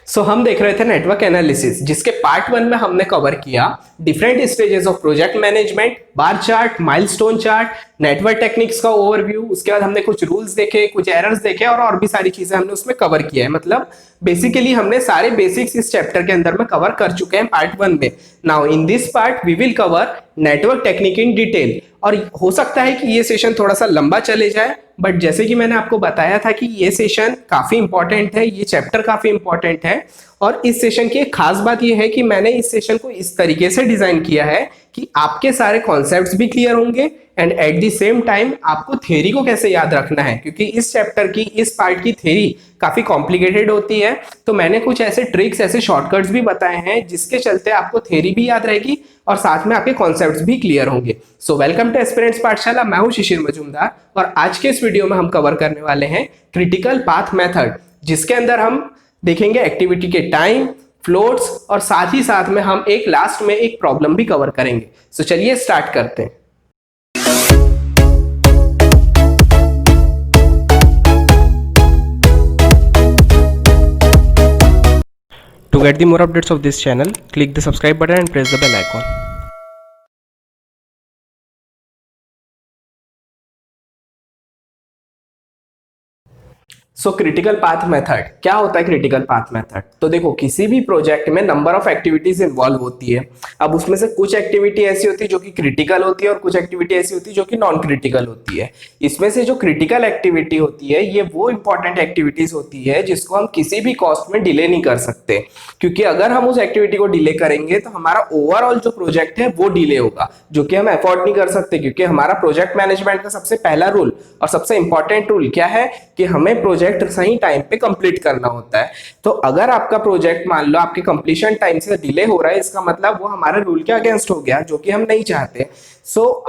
हम देख रहे थे नेटवर्क एनालिसिस, जिसके पार्ट वन में हमने कवर किया different stages of project management, bar chart, milestone chart, network techniques का ओवरव्यू। उसके बाद हमने कुछ रूल्स देखे, कुछ एरर्स देखे और भी सारी चीजें हमने उसमें कवर किया है। मतलब बेसिकली हमने सारे बेसिक्स इस चैप्टर के अंदर में कवर कर चुके हैं पार्ट वन में। Now in this part we will cover network technique in detail. और हो सकता है कि ये सेशन थोड़ा सा लंबा चले जाए, बट जैसे कि मैंने आपको बताया था कि ये सेशन काफी इंपॉर्टेंट है, ये चैप्टर काफी इंपॉर्टेंट है। और इस सेशन की एक खास बात ये है कि मैंने इस सेशन को इस तरीके से डिजाइन किया है कि आपके सारे कॉन्सेप्ट्स भी क्लियर होंगे and at the same time आपको थ्योरी को कैसे याद रखना है, क्योंकि इस चैप्टर की इस पार्ट की थ्योरी काफी कॉम्प्लिकेटेड होती है। तो मैंने कुछ ऐसे ट्रिक्स, ऐसे शॉर्टकट्स भी बताए हैं जिसके चलते आपको थ्योरी भी याद रहेगी और साथ में आपके कॉन्सेप्ट्स भी क्लियर होंगे। सो वेलकम टू एस्पिरेंट्स पाठशाला। मैं हूं शिशिर मजूमदार और आज के इस वीडियो में हम कवर करने वाले हैं क्रिटिकल पाथ मेथड, जिसके अंदर हम देखेंगे एक्टिविटी के टाइम, फ्लोट्स और साथ ही साथ में हम एक लास्ट में एक प्रॉब्लम भी कवर करेंगे। सो चलिए स्टार्ट करते हैं। To get the more updates of this channel, click the subscribe button and press the bell icon. Critical path method क्या होता है? क्रिटिकल पाथ मेथड तो देखो, किसी भी प्रोजेक्ट में नंबर ऑफ एक्टिविटीज इन्वॉल्व होती है। अब उसमें से कुछ एक्टिविटी ऐसी होती है जो कि क्रिटिकल होती है और कुछ एक्टिविटी ऐसी होती है जो कि नॉन क्रिटिकल होती है। इसमें से जो क्रिटिकल एक्टिविटी होती है ये वो इंपॉर्टेंट एक्टिविटीज होती है जिसको हम किसी भी कॉस्ट में डिले नहीं कर सकते, क्योंकि अगर हम उस एक्टिविटी को डिले करेंगे तो हमारा ओवरऑल जो प्रोजेक्ट है वो डिले होगा, जो कि हम अफोर्ड नहीं कर सकते। क्योंकि हमारा प्रोजेक्ट मैनेजमेंट का सबसे पहला रूल और सबसे इंपॉर्टेंट रूल क्या है कि हमें प्रोजेक्ट सही टाइम पे कंप्लीट करना होता है। तो अगर आपका प्रोजेक्ट मान लो आपके कंप्लीशन टाइम से डिले हो रहा है, इसका मतलब वो हमारे रूल के अगेंस्ट हो गया, जो कि हम नहीं चाहते।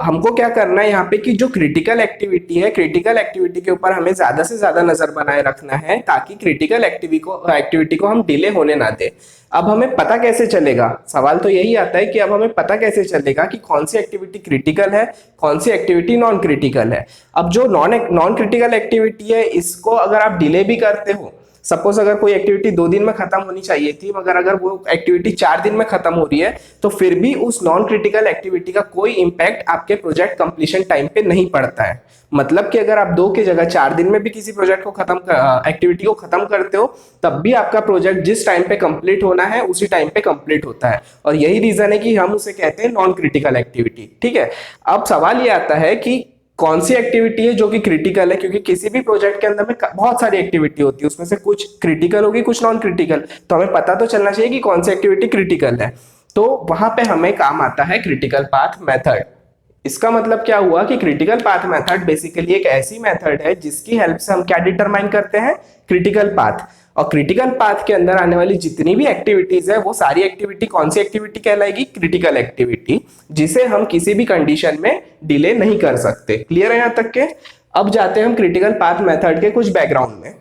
हमको क्या करना है यहाँ पे कि जो क्रिटिकल एक्टिविटी है, क्रिटिकल एक्टिविटी के ऊपर हमें ज्यादा से ज्यादा नजर बनाए रखना है ताकि क्रिटिकल एक्टिविटी को हम डिले होने ना दे। अब हमें पता कैसे चलेगा? सवाल तो यही आता है कि अब हमें पता कैसे चलेगा कि कौन सी एक्टिविटी क्रिटिकल है, कौन सी एक्टिविटी नॉन क्रिटिकल है। अब जो नॉन क्रिटिकल एक्टिविटी है, इसको अगर आप डिले भी करते हो, सपोज अगर कोई एक्टिविटी 2 दिन में खत्म होनी चाहिए थी मगर अगर वो एक्टिविटी 4 दिन में खत्म हो रही है, तो फिर भी उस नॉन क्रिटिकल एक्टिविटी का कोई इंपैक्ट आपके प्रोजेक्ट कंप्लीशन टाइम पे नहीं पड़ता है। मतलब कि अगर आप 2 की जगह 4 दिन में भी किसी प्रोजेक्ट को एक्टिविटी को खत्म करते हो, तब भी आपका प्रोजेक्ट जिस टाइम पे कंप्लीट होना है उसी टाइम पे कंप्लीट होता है। और यही रीजन है कि हम उसे कहते हैं नॉन क्रिटिकल एक्टिविटी। ठीक है, अब सवाल ये आता है कि कौन सी एक्टिविटी है जो कि क्रिटिकल है, क्योंकि किसी भी प्रोजेक्ट के अंदर में बहुत सारी एक्टिविटी होती है, उसमें से कुछ क्रिटिकल होगी, कुछ नॉन क्रिटिकल। तो हमें पता तो चलना चाहिए कि कौन सी एक्टिविटी क्रिटिकल है। तो वहां पे हमें काम आता है क्रिटिकल पाथ मेथड। इसका मतलब क्या हुआ कि क्रिटिकल पाथ मेथड बेसिकली एक ऐसी मेथड है जिसकी हेल्प से हम क्या डिटरमाइन करते हैं? Critical path. और क्रिटिकल पाथ के अंदर आने वाली जितनी भी एक्टिविटीज है वो सारी एक्टिविटी कौन सी एक्टिविटी कहलाएगी? क्रिटिकल एक्टिविटी, जिसे हम किसी भी कंडीशन में डिले नहीं कर सकते। क्लियर है यहां तक के? अब जाते हैं हम क्रिटिकल पाथ मेथड के कुछ बैकग्राउंड में।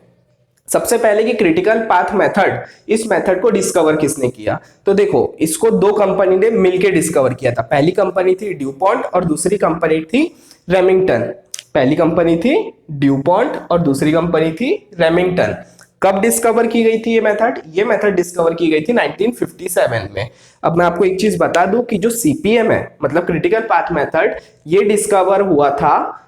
सबसे पहले कि क्रिटिकल पाथ मेथड, इस मेथड को डिस्कवर किसने किया? तो देखो, इसको 2 कंपनी ने मिलकर डिस्कवर किया था। पहली कंपनी थी ड्यूपॉन्ट और दूसरी कंपनी थी रेमिंगटन। पहली कंपनी थी ड्यूपॉन्ट और दूसरी कंपनी थी रेमिंगटन। कब डिस्कवर की गई थी ये मेथड? ये मेथड डिस्कवर की गई थी 1957 में। अब मैं आपको एक चीज बता दूं कि जो सीपीएम है, मतलब क्रिटिकल पाथ मेथड, ये डिस्कवर हुआ था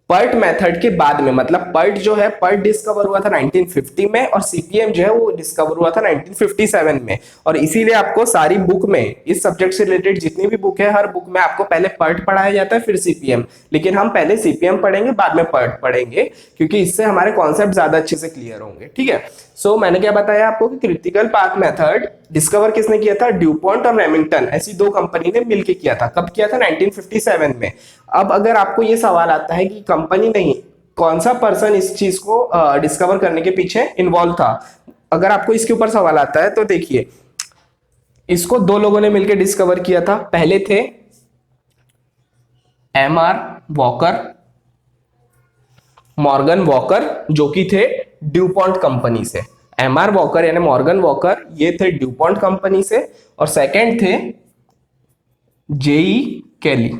पर्ट मेथड के बाद में। मतलब पर्ट जो है, पर्ट डिस्कवर हुआ था 1950 में और सीपीएम जो है वो डिस्कवर हुआ था 1957 में। और इसीलिए आपको सारी बुक में, इस सब्जेक्ट से रिलेटेड जितनी भी बुक है, हर बुक में आपको पहले पर्ट पढ़ाया जाता है फिर सीपीएम। लेकिन हम पहले सीपीएम पढ़ेंगे, बाद में पर्ट पढ़ेंगे, क्योंकि इससे हमारे कॉन्सेप्ट ज्यादा अच्छे से क्लियर होंगे। ठीक है, मैंने क्या बताया आपको कि क्रिटिकल पाथ मेथड डिस्कवर किसने किया था? ड्यूपॉन्ट और रेमिंगटन, ऐसी 2 कंपनी ने मिलकर किया था। कब किया था? 1957 में। अब अगर आपको ये सवाल आता है कि कंपनी नहीं, कौन सा पर्सन इस चीज को डिस्कवर करने के पीछे इन्वॉल्व था, अगर आपको इसके ऊपर सवाल आता है तो देखिए, इसको 2 लोगों ने मिलकर डिस्कवर किया था। पहले थे एमआर वॉकर, मॉर्गन वॉकर, जो कि थे ड्यूपॉन्ट कंपनी से। एमआर वॉकर यानी मॉर्गन वॉकर, ये थे ड्यूपॉन्ट कंपनी से। और सेकंड थे जेई केली।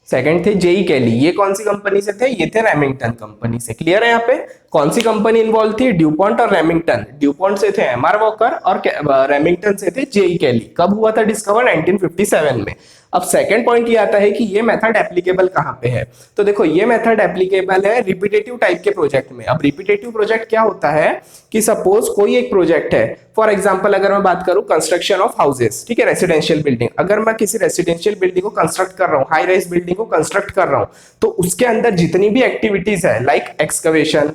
सेकंड थे जेई केली, ये कौन सी कंपनी से थे, ये थे रेमिंगटन कंपनी से। क्लियर है यहाँ पे? कौन सी कंपनी इन्वॉल्व थी, ड्यूपॉन्ट और रेमिंगटन। ड्यूपॉन्ट से थे एमआर वॉकर और रेमिंगटन से थे जेई केली। कब हुआ था डिस्कवर, 1957 में। अब सेकंड पॉइंट ये आता है कि ये मेथड एप्लीकेबल कहाँ पे है। तो देखो ये मेथड एप्लीकेबल है रिपीटेटिव टाइप के प्रोजेक्ट में। अब रिपीटेटिव प्रोजेक्ट क्या होता है कि सपोज कोई एक प्रोजेक्ट है, फॉर एग्जांपल अगर मैं बात करूं कंस्ट्रक्शन ऑफ हाउसेस, ठीक है, रेसिडेंशियल बिल्डिंग। अगर मैं किसी रेसिडेंशियल बिल्डिंग को कंस्ट्रक्ट कर रहा हूं, हाई राइज बिल्डिंग को कंस्ट्रक्ट कर रहा हूं, तो उसके अंदर जितनी भी एक्टिविटीज है लाइक एक्सकवेशन,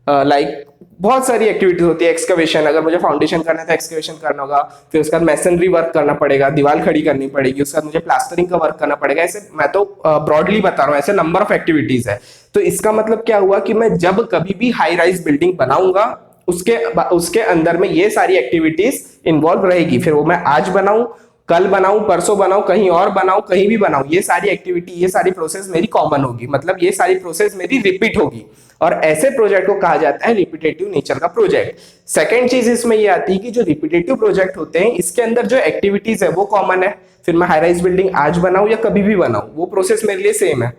लाइक बहुत सारी एक्टिविटीज होती है। एक्सकवेशन, अगर मुझे फाउंडेशन करना है तो एक्सकवेशन करना होगा, फिर उसके बाद मैसनरी वर्क करना पड़ेगा, दीवार खड़ी करनी पड़ेगी, उसके बाद मुझे प्लास्टरिंग का वर्क करना पड़ेगा। ऐसे मैं तो ब्रॉडली बता रहा हूँ, ऐसे नंबर ऑफ एक्टिविटीज है। तो इसका मतलब क्या हुआ कि मैं जब कभी भी हाई राइज बिल्डिंग बनाऊंगा उसके उसके अंदर में ये सारी एक्टिविटीज इन्वॉल्व रहेगी। फिर वो मैं आज बनाऊं, कल बनाऊं, परसों बनाऊं, कहीं और बनाऊं, कहीं भी बनाऊं, ये सारी एक्टिविटी, ये सारी प्रोसेस मेरी कॉमन होगी, मतलब ये सारी प्रोसेस मेरी रिपीट होगी। और ऐसे प्रोजेक्ट को कहा जाता है रिपीटेटिव नेचर का प्रोजेक्ट। सेकंड चीज इसमें ये आती है कि जो रिपीटेटिव प्रोजेक्ट होते हैं इसके अंदर जो एक्टिविटीज है वो कॉमन है। फिर मैं हाई राइज बिल्डिंग आज बनाऊं या कभी भी बनाऊं, वो प्रोसेस मेरे लिए सेम है,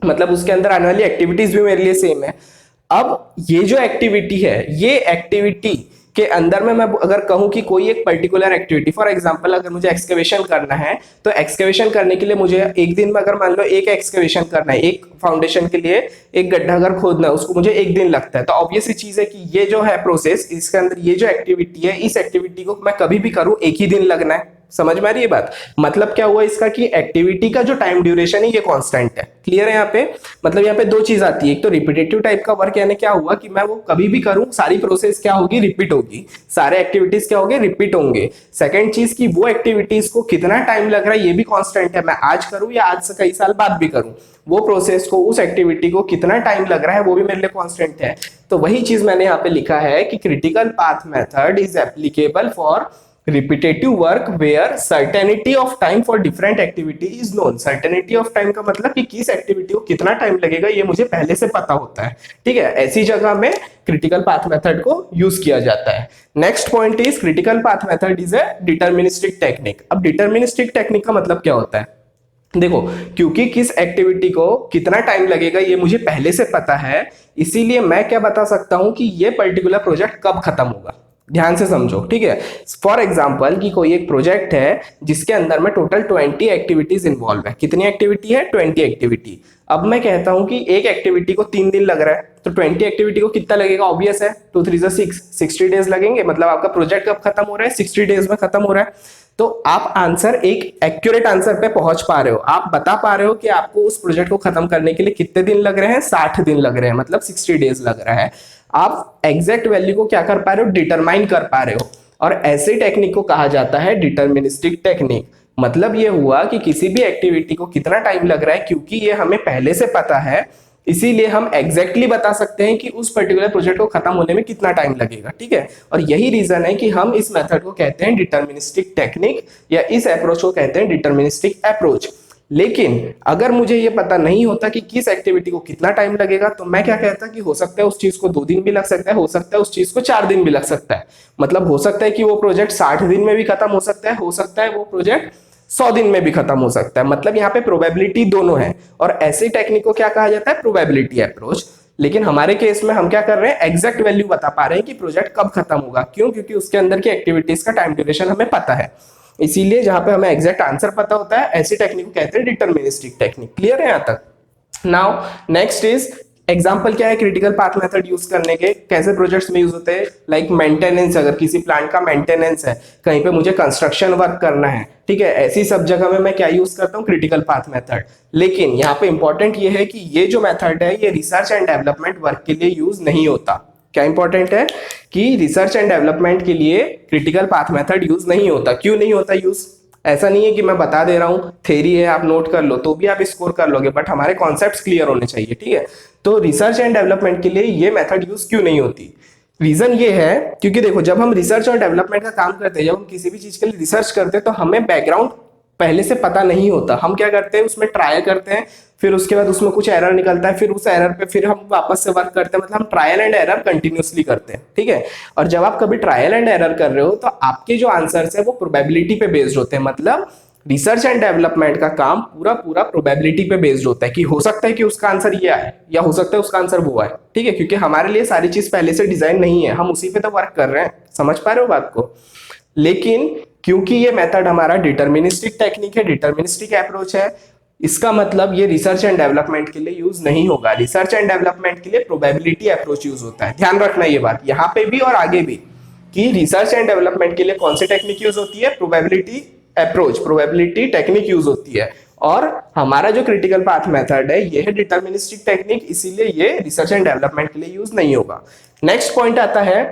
मतलब उसके अंदर आने वाली एक्टिविटीज भी मेरे लिए सेम है। अब ये जो एक्टिविटी है, ये एक्टिविटी के अंदर में मैं अगर कहूं कि कोई एक पर्टिकुलर एक्टिविटी, फॉर एग्जांपल अगर मुझे एक्सकवेशन करना है तो एक्सकवेशन करने के लिए मुझे एक दिन में, अगर मान लो एक एक्सकवेशन करना है, एक फाउंडेशन के लिए एक गड्ढा अगर खोदना है, उसको मुझे एक दिन लगता है, तो ऑब्वियस सी चीज है कि ये जो है प्रोसेस, इसके अंदर ये जो एक्टिविटी है, इस एक्टिविटी को मैं कभी भी करूं एक ही दिन लगना है। समझ में आ रही है बात? मतलब क्या हुआ इसका कि एक्टिविटी का जो टाइम ड्यूरेशन है ये कांस्टेंट है। क्लियर है यहाँ पे? मतलब यहाँ पे दो चीज आती है, एक तो रिपीटेटिव टाइप का वर्क, यानी क्या हुआ कि मैं वो कभी भी करूं, सारी प्रोसेस क्या होगी, रिपीट होगी, सारे एक्टिविटीज क्या होंगे, रिपीट होंगे। सेकंड चीज की वो एक्टिविटीज को कितना टाइम लग रहा है ये भी कांस्टेंट है, मैं आज करूं या आज से कई साल बाद भी करूं, वो प्रोसेस को, उस एक्टिविटी को कितना टाइम लग रहा है वो भी मेरे लिए कांस्टेंट है। तो वही चीज मैंने यहाँ पे लिखा है कि critical path method is applicable for repetitive work where certainty of time for different activity is known। certainty of time का मतलब कि किस एक्टिविटी को कितना टाइम लगेगा ये मुझे पहले से पता होता है। ठीक है, ऐसी जगह में क्रिटिकल पाथ मेथड को यूज किया जाता है। Next point is critical path method is a deterministic technique. अब डिटर्मिनिस्टिक टेक्निक का मतलब क्या होता है, देखो क्योंकि किस एक्टिविटी को कितना टाइम लगेगा ये मुझे पहले से पता है, इसीलिए मैं क्या बता सकता हूं कि ये पर्टिकुलर प्रोजेक्ट कब खत्म होगा। ध्यान से समझो, ठीक है। फॉर एग्जाम्पल कि कोई एक प्रोजेक्ट है जिसके अंदर में टोटल 20 एक्टिविटीज इन्वॉल्व है। कितनी एक्टिविटी है, 20 एक्टिविटी। अब मैं कहता हूं कि एक एक्टिविटी को 3 दिन लग रहा है, तो 20 एक्टिविटी को कितना लगेगा, ऑब्वियस है 2 3 6, 60 डेज लगेंगे। मतलब आपका प्रोजेक्ट कब खत्म हो रहा है, 60 डेज में खत्म हो रहा है। तो आप आंसर, एक एक्यूरेट आंसर पे पहुंच पा रहे हो, आप बता पा रहे हो कि आपको उस प्रोजेक्ट को खत्म करने के लिए कितने दिन लग रहे हैं, 60 दिन लग रहे हैं, मतलब 60 डेज लग रहा है। आप एग्जैक्ट वैल्यू को क्या कर पा रहे हो, डिटरमाइन कर पा रहे हो। और ऐसे टेक्निक को कहा जाता है डिटर्मिनिस्टिक टेक्निक। मतलब ये हुआ कि किसी भी एक्टिविटी को कितना टाइम लग रहा है, क्योंकि ये हमें पहले से पता है, इसीलिए हम एग्जैक्टली बता सकते हैं कि उस पर्टिकुलर प्रोजेक्ट को खत्म होने में कितना टाइम लगेगा। ठीक है, और यही रीजन है कि हम इस मेथड को कहते हैं डिटर्मिनिस्टिक टेक्निक, या इस अप्रोच को कहते हैं डिटर्मिनिस्टिक अप्रोच। लेकिन अगर मुझे ये पता नहीं होता कि किस एक्टिविटी को कितना टाइम लगेगा, तो मैं क्या कहता कि हो सकता है उस चीज को 2 दिन भी लग सकता है, हो सकता है उस चीज को 4 दिन भी लग सकता है। मतलब हो सकता है कि वो प्रोजेक्ट 60 दिन में भी खत्म हो सकता है वो प्रोजेक्ट 100 दिन में भी खत्म हो सकता है। मतलब यहाँ पे प्रोबेबिलिटी दोनों है, और ऐसी टेक्निक को क्या कहा जाता है, प्रोबेबिलिटी अप्रोच। लेकिन हमारे केस में हम क्या कर रहे हैं, एग्जैक्ट वैल्यू बता पा रहे हैं कि प्रोजेक्ट कब खत्म होगा। क्यों? क्योंकि उसके अंदर की एक्टिविटीज का टाइम ड्यूरेशन हमें पता है। इसीलिए जहां पे हमें एग्जैक्ट आंसर पता होता है, ऐसी टेक्निक को कहते हैं डिटर्मिनिस्टिक टेक्निक। क्लियर है यहां तक? नाउ नेक्स्ट इज एग्जाम्पल क्या है क्रिटिकल पाथ मेथड यूज करने के, कैसे प्रोजेक्ट्स में यूज होते हैं। लाइक मेंटेनेंस, अगर किसी प्लांट का मेंटेनेंस है, कहीं पे मुझे कंस्ट्रक्शन वर्क करना है, ठीक है, ऐसी सब जगह में मैं क्या यूज करता हूँ, क्रिटिकल पाथ मेथड। लेकिन यहाँ पे इंपॉर्टेंट ये है कि ये जो मेथड है ये रिसर्च एंड डेवलपमेंट वर्क के लिए यूज नहीं होता। क्या इंपॉर्टेंट है कि रिसर्च एंड डेवलपमेंट के लिए क्रिटिकल पाथ मेथड यूज नहीं होता। क्यों नहीं होता यूज? ऐसा नहीं है कि मैं बता दे रहा हूं, थ्योरी है आप नोट कर लो तो भी आप स्कोर कर लोगे, बट हमारे कॉन्सेप्ट्स क्लियर होने चाहिए। ठीक है, तो रिसर्च एंड डेवलपमेंट के लिए ये मेथड यूज क्यों नहीं होती? रीजन ये है क्योंकि देखो, जब हम रिसर्च और डेवलपमेंट का काम करते हैं, जब हम किसी भी चीज के लिए रिसर्च करते हैं, तो हमें बैकग्राउंड पहले से पता नहीं होता। हम क्या करते हैं, उसमें ट्रायल करते हैं, फिर उसके बाद उसमें कुछ एरर निकलता है, फिर उस एरर पे फिर हम वापस से वर्क करते हैं। मतलब हम ट्रायल एंड एरर कंटिन्यूअसली करते हैं। ठीक है, और जब आप कभी ट्रायल एंड एरर कर रहे हो तो आपके जो आंसर्स है वो प्रोबेबिलिटी पे बेस्ड होते हैं। मतलब रिसर्च एंड डेवलपमेंट का काम पूरा पूरा प्रोबेबिलिटी पे बेस्ड होता है कि हो सकता है कि उसका आंसर ये आए या हो सकता है उसका आंसर वो आए, ठीक है, क्योंकि हमारे लिए सारी चीज पहले से डिजाइन नहीं है, हम उसी पे तो वर्क कर रहे हैं। समझ पा रहे हो बात को? लेकिन क्योंकि ये मेथड हमारा डिटर्मिनिस्टिक टेक्निक है, डिटर्मिनिस्टिक अप्रोच है, इसका मतलब ये रिसर्च एंड डेवलपमेंट के लिए यूज नहीं होगा। रिसर्च एंड डेवलपमेंट के लिए प्रोबेबिलिटी अप्रोच यूज होता है। ध्यान रखना ये बात यहाँ पे भी और आगे भी, कि रिसर्च एंड डेवलपमेंट के लिए कौन सी टेक्निक यूज होती है? Probability approach, probability technique use होती है। और हमारा जो क्रिटिकल पाथ मेथड है ये है डिटर्मिनिस्टिक टेक्निक, इसीलिए ये रिसर्च एंड डेवलपमेंट के लिए यूज नहीं होगा। नेक्स्ट पॉइंट आता है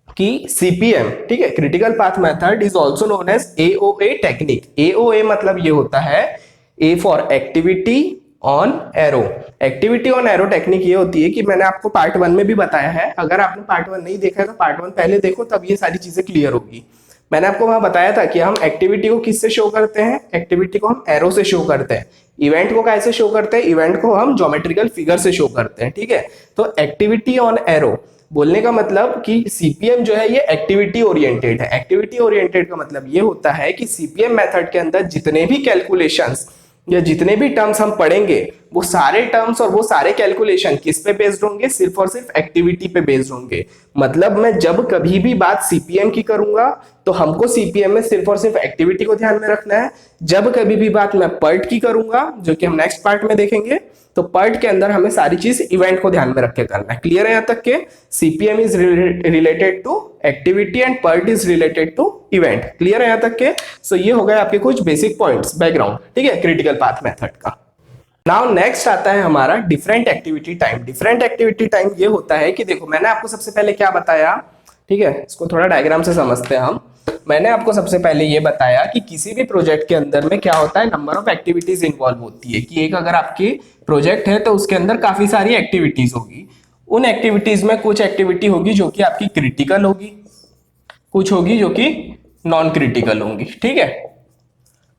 कि सीपीएम, ठीक है, critical path method is also known as AOA technique. AOA मतलब ये होता है A for activity on arrow. Activity on arrow technique ये होती है कि मैंने आपको पार्ट 1 में भी बताया है, अगर आपने पार्ट 1 नहीं देखा है तो पार्ट 1 पहले देखो, तब ये सारी चीजें क्लियर होगी। मैंने आपको वहां बताया था कि हम एक्टिविटी को किससे शो करते हैं? एक्टिविटी को हम एरो से शो करते हैं। इवेंट को कैसे शो करते हैं? इवेंट को हम ज्योमेट्रिकल फिगर से शो करते हैं, ठीक है। तो एक्टिविटी ऑन एरो बोलने का मतलब कि सीपीएम जो है ये एक्टिविटी ओरिएंटेड है। एक्टिविटी ओरिएंटेड का मतलब ये होता है कि सीपीएम मेथड के अंदर जितने भी कैलकुलेशंस या जितने भी टर्म्स हम पढ़ेंगे वो सारे टर्म्स और वो सारे कैलकुलेशन किस पे बेस्ड होंगे? सिर्फ और सिर्फ एक्टिविटी पे बेस्ड होंगे। मतलब मैं जब कभी भी बात सीपीएम की करूंगा तो हमको सीपीएम में सिर्फ और सिर्फ एक्टिविटी को ध्यान में रखना है। जब कभी भी बात मैं पर्ट की करूंगा, जो कि हम नेक्स्ट पार्ट में देखेंगे, तो पर्ट के अंदर हमें सारी चीज इवेंट को ध्यान में रख के करना है। क्लियर है यहाँ तक के? CPM is related to activity and PERT is related to event. Clear है यहाँ तक के? सो ये हो गए आपके कुछ बेसिक पॉइंट्स, बैकग्राउंड, ठीक है, क्रिटिकल पाथ मेथड का। नाउ नेक्स्ट आता है हमारा different activity time. Different activity time ये होता है कि देखो मैंने आपको सबसे पहले क्या बताया, ठीक है, इसको थोड़ा डायग्राम से समझते हैं हम। मैंने आपको सबसे पहले ये बताया कि किसी भी प्रोजेक्ट के अंदर में क्या होता है, नंबर ऑफ एक्टिविटीज इन्वॉल्व होती है, कि एक अगर आपकी प्रोजेक्ट है तो उसके अंदर काफी सारी एक्टिविटीज होगी। उन एक्टिविटीज में कुछ एक्टिविटी होगी जो कि आपकी क्रिटिकल होगी, कुछ होगी जो कि नॉन क्रिटिकल होंगी, ठीक है।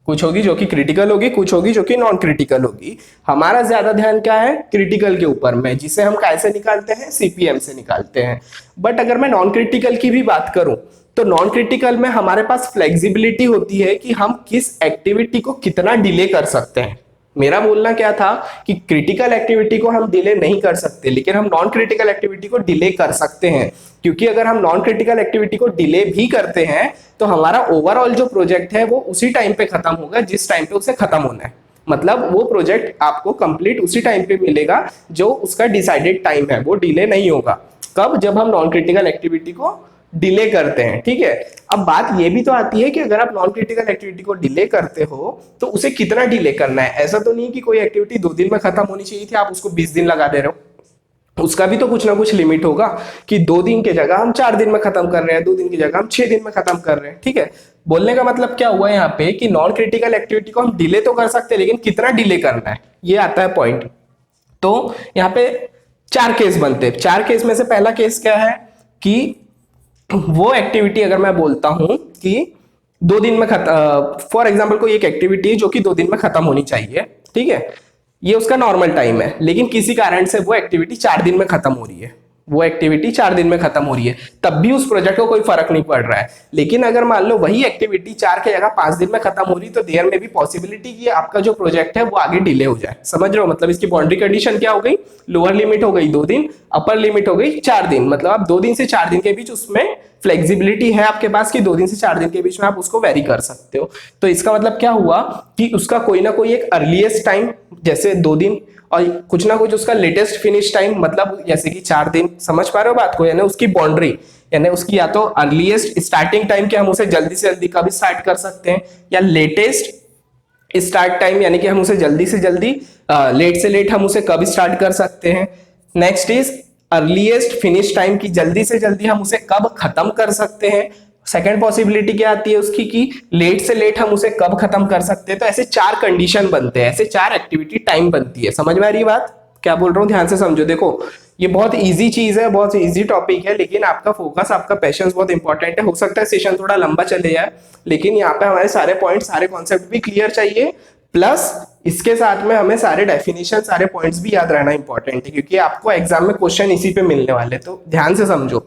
कुछ होगी जो कि क्रिटिकल होगी, कुछ होगी जो कि नॉन क्रिटिकल होगी। हमारा ज्यादा ध्यान क्या है? क्रिटिकल के ऊपर में, जिसे हम कैसे निकालते हैं? सीपीएम से निकालते हैं। बट अगर मैं नॉन क्रिटिकल की भी बात करूं तो नॉन क्रिटिकल में हमारे पास फ्लेक्सिबिलिटी होती है कि हम किस एक्टिविटी को कितना डिले कर सकते हैं। मेरा बोलना क्या था कि क्रिटिकल एक्टिविटी को हम डिले नहीं कर सकते, लेकिन हम नॉन क्रिटिकल एक्टिविटी को डिले कर सकते हैं, क्योंकि अगर हम नॉन क्रिटिकल एक्टिविटी को डिले भी करते हैं तो हमारा ओवरऑल जो प्रोजेक्ट है वो उसी टाइम पे खत्म होगा जिस टाइम पे उसे खत्म होना है। मतलब वो प्रोजेक्ट आपको कंप्लीट उसी टाइम पे मिलेगा जो उसका डिसाइडेड टाइम है, वो डिले नहीं होगा। कब? जब हम नॉन क्रिटिकल एक्टिविटी को डिले करते हैं, ठीक है। अब बात ये भी तो आती है कि अगर आप नॉन क्रिटिकल एक्टिविटी को डिले करते हो तो उसे कितना डिले करना है। ऐसा तो नहीं कि कोई एक्टिविटी 2 दिन में खत्म होनी चाहिए थी, आप उसको 20 दिन लगा दे रहे हो। उसका भी तो कुछ ना कुछ लिमिट होगा कि 2 दिन की जगह हम 4 दिन में खत्म कर रहे हैं, 2 दिन की जगह हम 6 दिन में खत्म कर रहे हैं, ठीक है। बोलने का मतलब क्या हुआ यहाँ पे कि नॉन क्रिटिकल एक्टिविटी को हम डिले तो कर सकते हैं, लेकिन कितना डिले करना है, ये आता है पॉइंट। तो यहाँ पे 4 केस बनते हैं। 4 केस में से पहला केस क्या है कि वो एक्टिविटी अगर मैं बोलता हूं कि 2 दिन में खत्म, फॉर एग्जाम्पल कोई एक एक्टिविटी जो कि 2 दिन में खत्म होनी चाहिए, ठीक है, ये उसका नॉर्मल टाइम है, लेकिन किसी कारण से वो एक्टिविटी 4 दिन में खत्म हो रही है, वो एक्टिविटी 4 दिन में खत्म हो रही है, तब भी उस प्रोजेक्ट को कोई फर्क नहीं पड़ रहा है। लेकिन अगर मान लो वही एक्टिविटी 4 की जगह 5 दिन में खत्म हो रही, तो देयर में भी पॉसिबिलिटी कि आपका जो प्रोजेक्ट है वो आगे डिले हो जाए। समझ रहे हो? मतलब इसकी बाउंड्री कंडीशन क्या हो गई? लोअर लिमिट हो गई 2 दिन, अपर लिमिट हो गई 4 दिन। मतलब आप 2 दिन से 4 दिन के बीच उसमें फ्लेक्सिबिलिटी है आपके पास कि 2 दिन से 4 दिन के बीच में आप उसको वेरी कर सकते हो। तो इसका मतलब क्या हुआ कि उसका कोई ना कोई एक अर्लीस्ट टाइम, जैसे 2 दिन, और कुछ ना कुछ उसका लेटेस्ट फिनिश टाइम, मतलब जैसे कि 4 दिन। समझ पा रहे हो बात को? यानी उसकी बाउंड्री, यानी उसकी या तो अर्लीस्ट स्टार्टिंग टाइम कि हम उसे जल्दी से जल्दी कब स्टार्ट कर सकते हैं, या लेटेस्ट स्टार्ट टाइम यानी कि हम उसे जल्दी से जल्दी लेट से लेट हम उसे कब स्टार्ट कर सकते हैं। Next is earliest finish time की जल्दी से जल्दी हम उसे कब खत्म कर सकते हैं। सेकेंड पॉसिबिलिटी क्या आती है उसकी कि लेट से लेट हम उसे कब खत्म कर सकते हैं। तो ऐसे 4 कंडीशन बनते हैं, ऐसे 4 एक्टिविटी टाइम बनती है। समझ में आ रही बात? क्या बोल रहा हूँ ध्यान से समझो। देखो ये बहुत इजी चीज है, बहुत इजी टॉपिक है, लेकिन आपका फोकस, आपका पेशेंस बहुत इंपॉर्टेंट है। हो सकता है सेशन थोड़ा लंबा चले जाए, लेकिन यहाँ पे हमारे सारे पॉइंट, सारे कॉन्सेप्ट भी क्लियर चाहिए, प्लस इसके साथ में हमें सारे डेफिनेशन, सारे पॉइंट्स भी याद रहना इंपॉर्टेंट है, क्योंकि आपको एग्जाम में क्वेश्चन इसी पे मिलने वाले। तो ध्यान से समझो।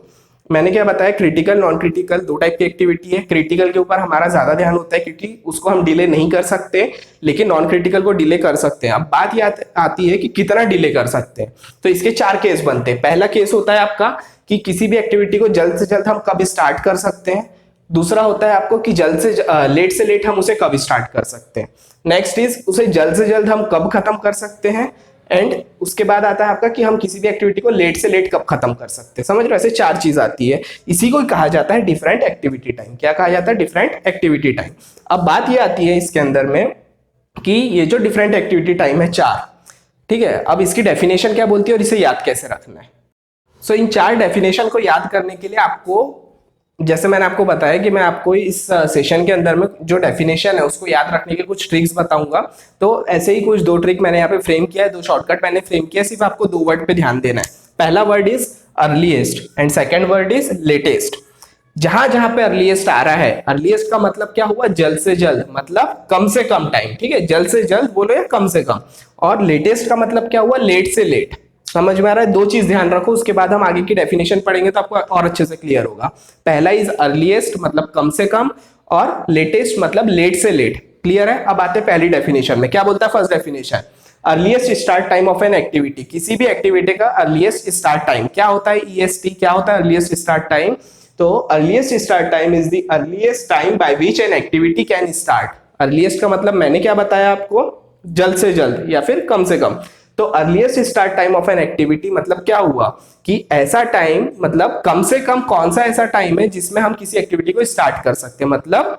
मैंने क्या बताया, क्रिटिकल नॉन क्रिटिकल दो टाइप की एक्टिविटी है। क्रिटिकल के ऊपर हमारा ज्यादा ध्यान होता है क्योंकि उसको हम डिले नहीं कर सकते, लेकिन नॉन क्रिटिकल को डिले कर सकते हैं। अब बात ये आती है कि कितना डिले कर सकते हैं। तो इसके चार केस बनते हैं। पहला केस होता है आपका कि किसी भी एक्टिविटी को जल्द से जल्द हम कब स्टार्ट कर सकते हैं। दूसरा होता है आपको कि जल्द से लेट हम उसे कब स्टार्ट कर सकते हैं। नेक्स्ट इज उसे जल्द से जल्द हम कब खत्म कर सकते हैं। एंड उसके बाद आता है आपका कि हम किसी भी एक्टिविटी को लेट से लेट कब खत्म कर सकते हैं। समझ रहे हो, ऐसे चार चीज आती है। इसी को कहा जाता है डिफरेंट एक्टिविटी टाइम। क्या कहा जाता है, डिफरेंट एक्टिविटी टाइम। अब बात ये आती है इसके अंदर में कि ये जो डिफरेंट एक्टिविटी टाइम है चार, ठीक है, अब इसकी डेफिनेशन क्या बोलती है और इसे याद कैसे रखना है। सो इन चार डेफिनेशन को याद करने के लिए आपको, जैसे मैंने आपको बताया कि मैं आपको इस सेशन के अंदर में जो डेफिनेशन है उसको याद रखने के कुछ ट्रिक्स बताऊंगा। तो ऐसे ही कुछ दो ट्रिक मैंने यहाँ पे फ्रेम किया है, दो शॉर्टकट मैंने फ्रेम किया है। सिर्फ आपको दो वर्ड पे ध्यान देना है। पहला word is earliest and second word is latest. जहां जहां पे अर्लीस्ट आ रहा है, अर्लीस्ट का मतलब क्या हुआ, जल्द से जल्द, मतलब कम से कम टाइम, ठीक है, जल्द से जल्द बोलो या कम से कम। और लेटेस्ट का मतलब क्या हुआ, लेट से लेट। समझ में आ रहा है, दो चीज ध्यान रखो, उसके बाद हम आगे की डेफिनेशन पढ़ेंगे तो आपको और अच्छे से क्लियर होगा। पहला इज अर्लीस्ट मतलब कम से कम, और लेटेस्ट मतलब लेट से लेट। क्लियर है। अब आते हैं पहली डेफिनेशन में। क्या बोलता है first definition, earliest start time of an activity. किसी भी एक्टिविटी का अर्लीस्ट स्टार्ट टाइम क्या होता है, ईएसटी। क्या होता है अर्लीस्ट स्टार्ट टाइम, तो earliest start time is the earliest time by which an activity can start. Earliest का मतलब मैंने क्या बताया आपको, जल्द से जल्द या फिर कम से कम। तो earliest start time of an activity मतलब क्या हुआ कि ऐसा टाइम, मतलब कम से कम कौन सा ऐसा टाइम है जिसमें हम किसी एक्टिविटी को स्टार्ट कर सकते हैं। मतलब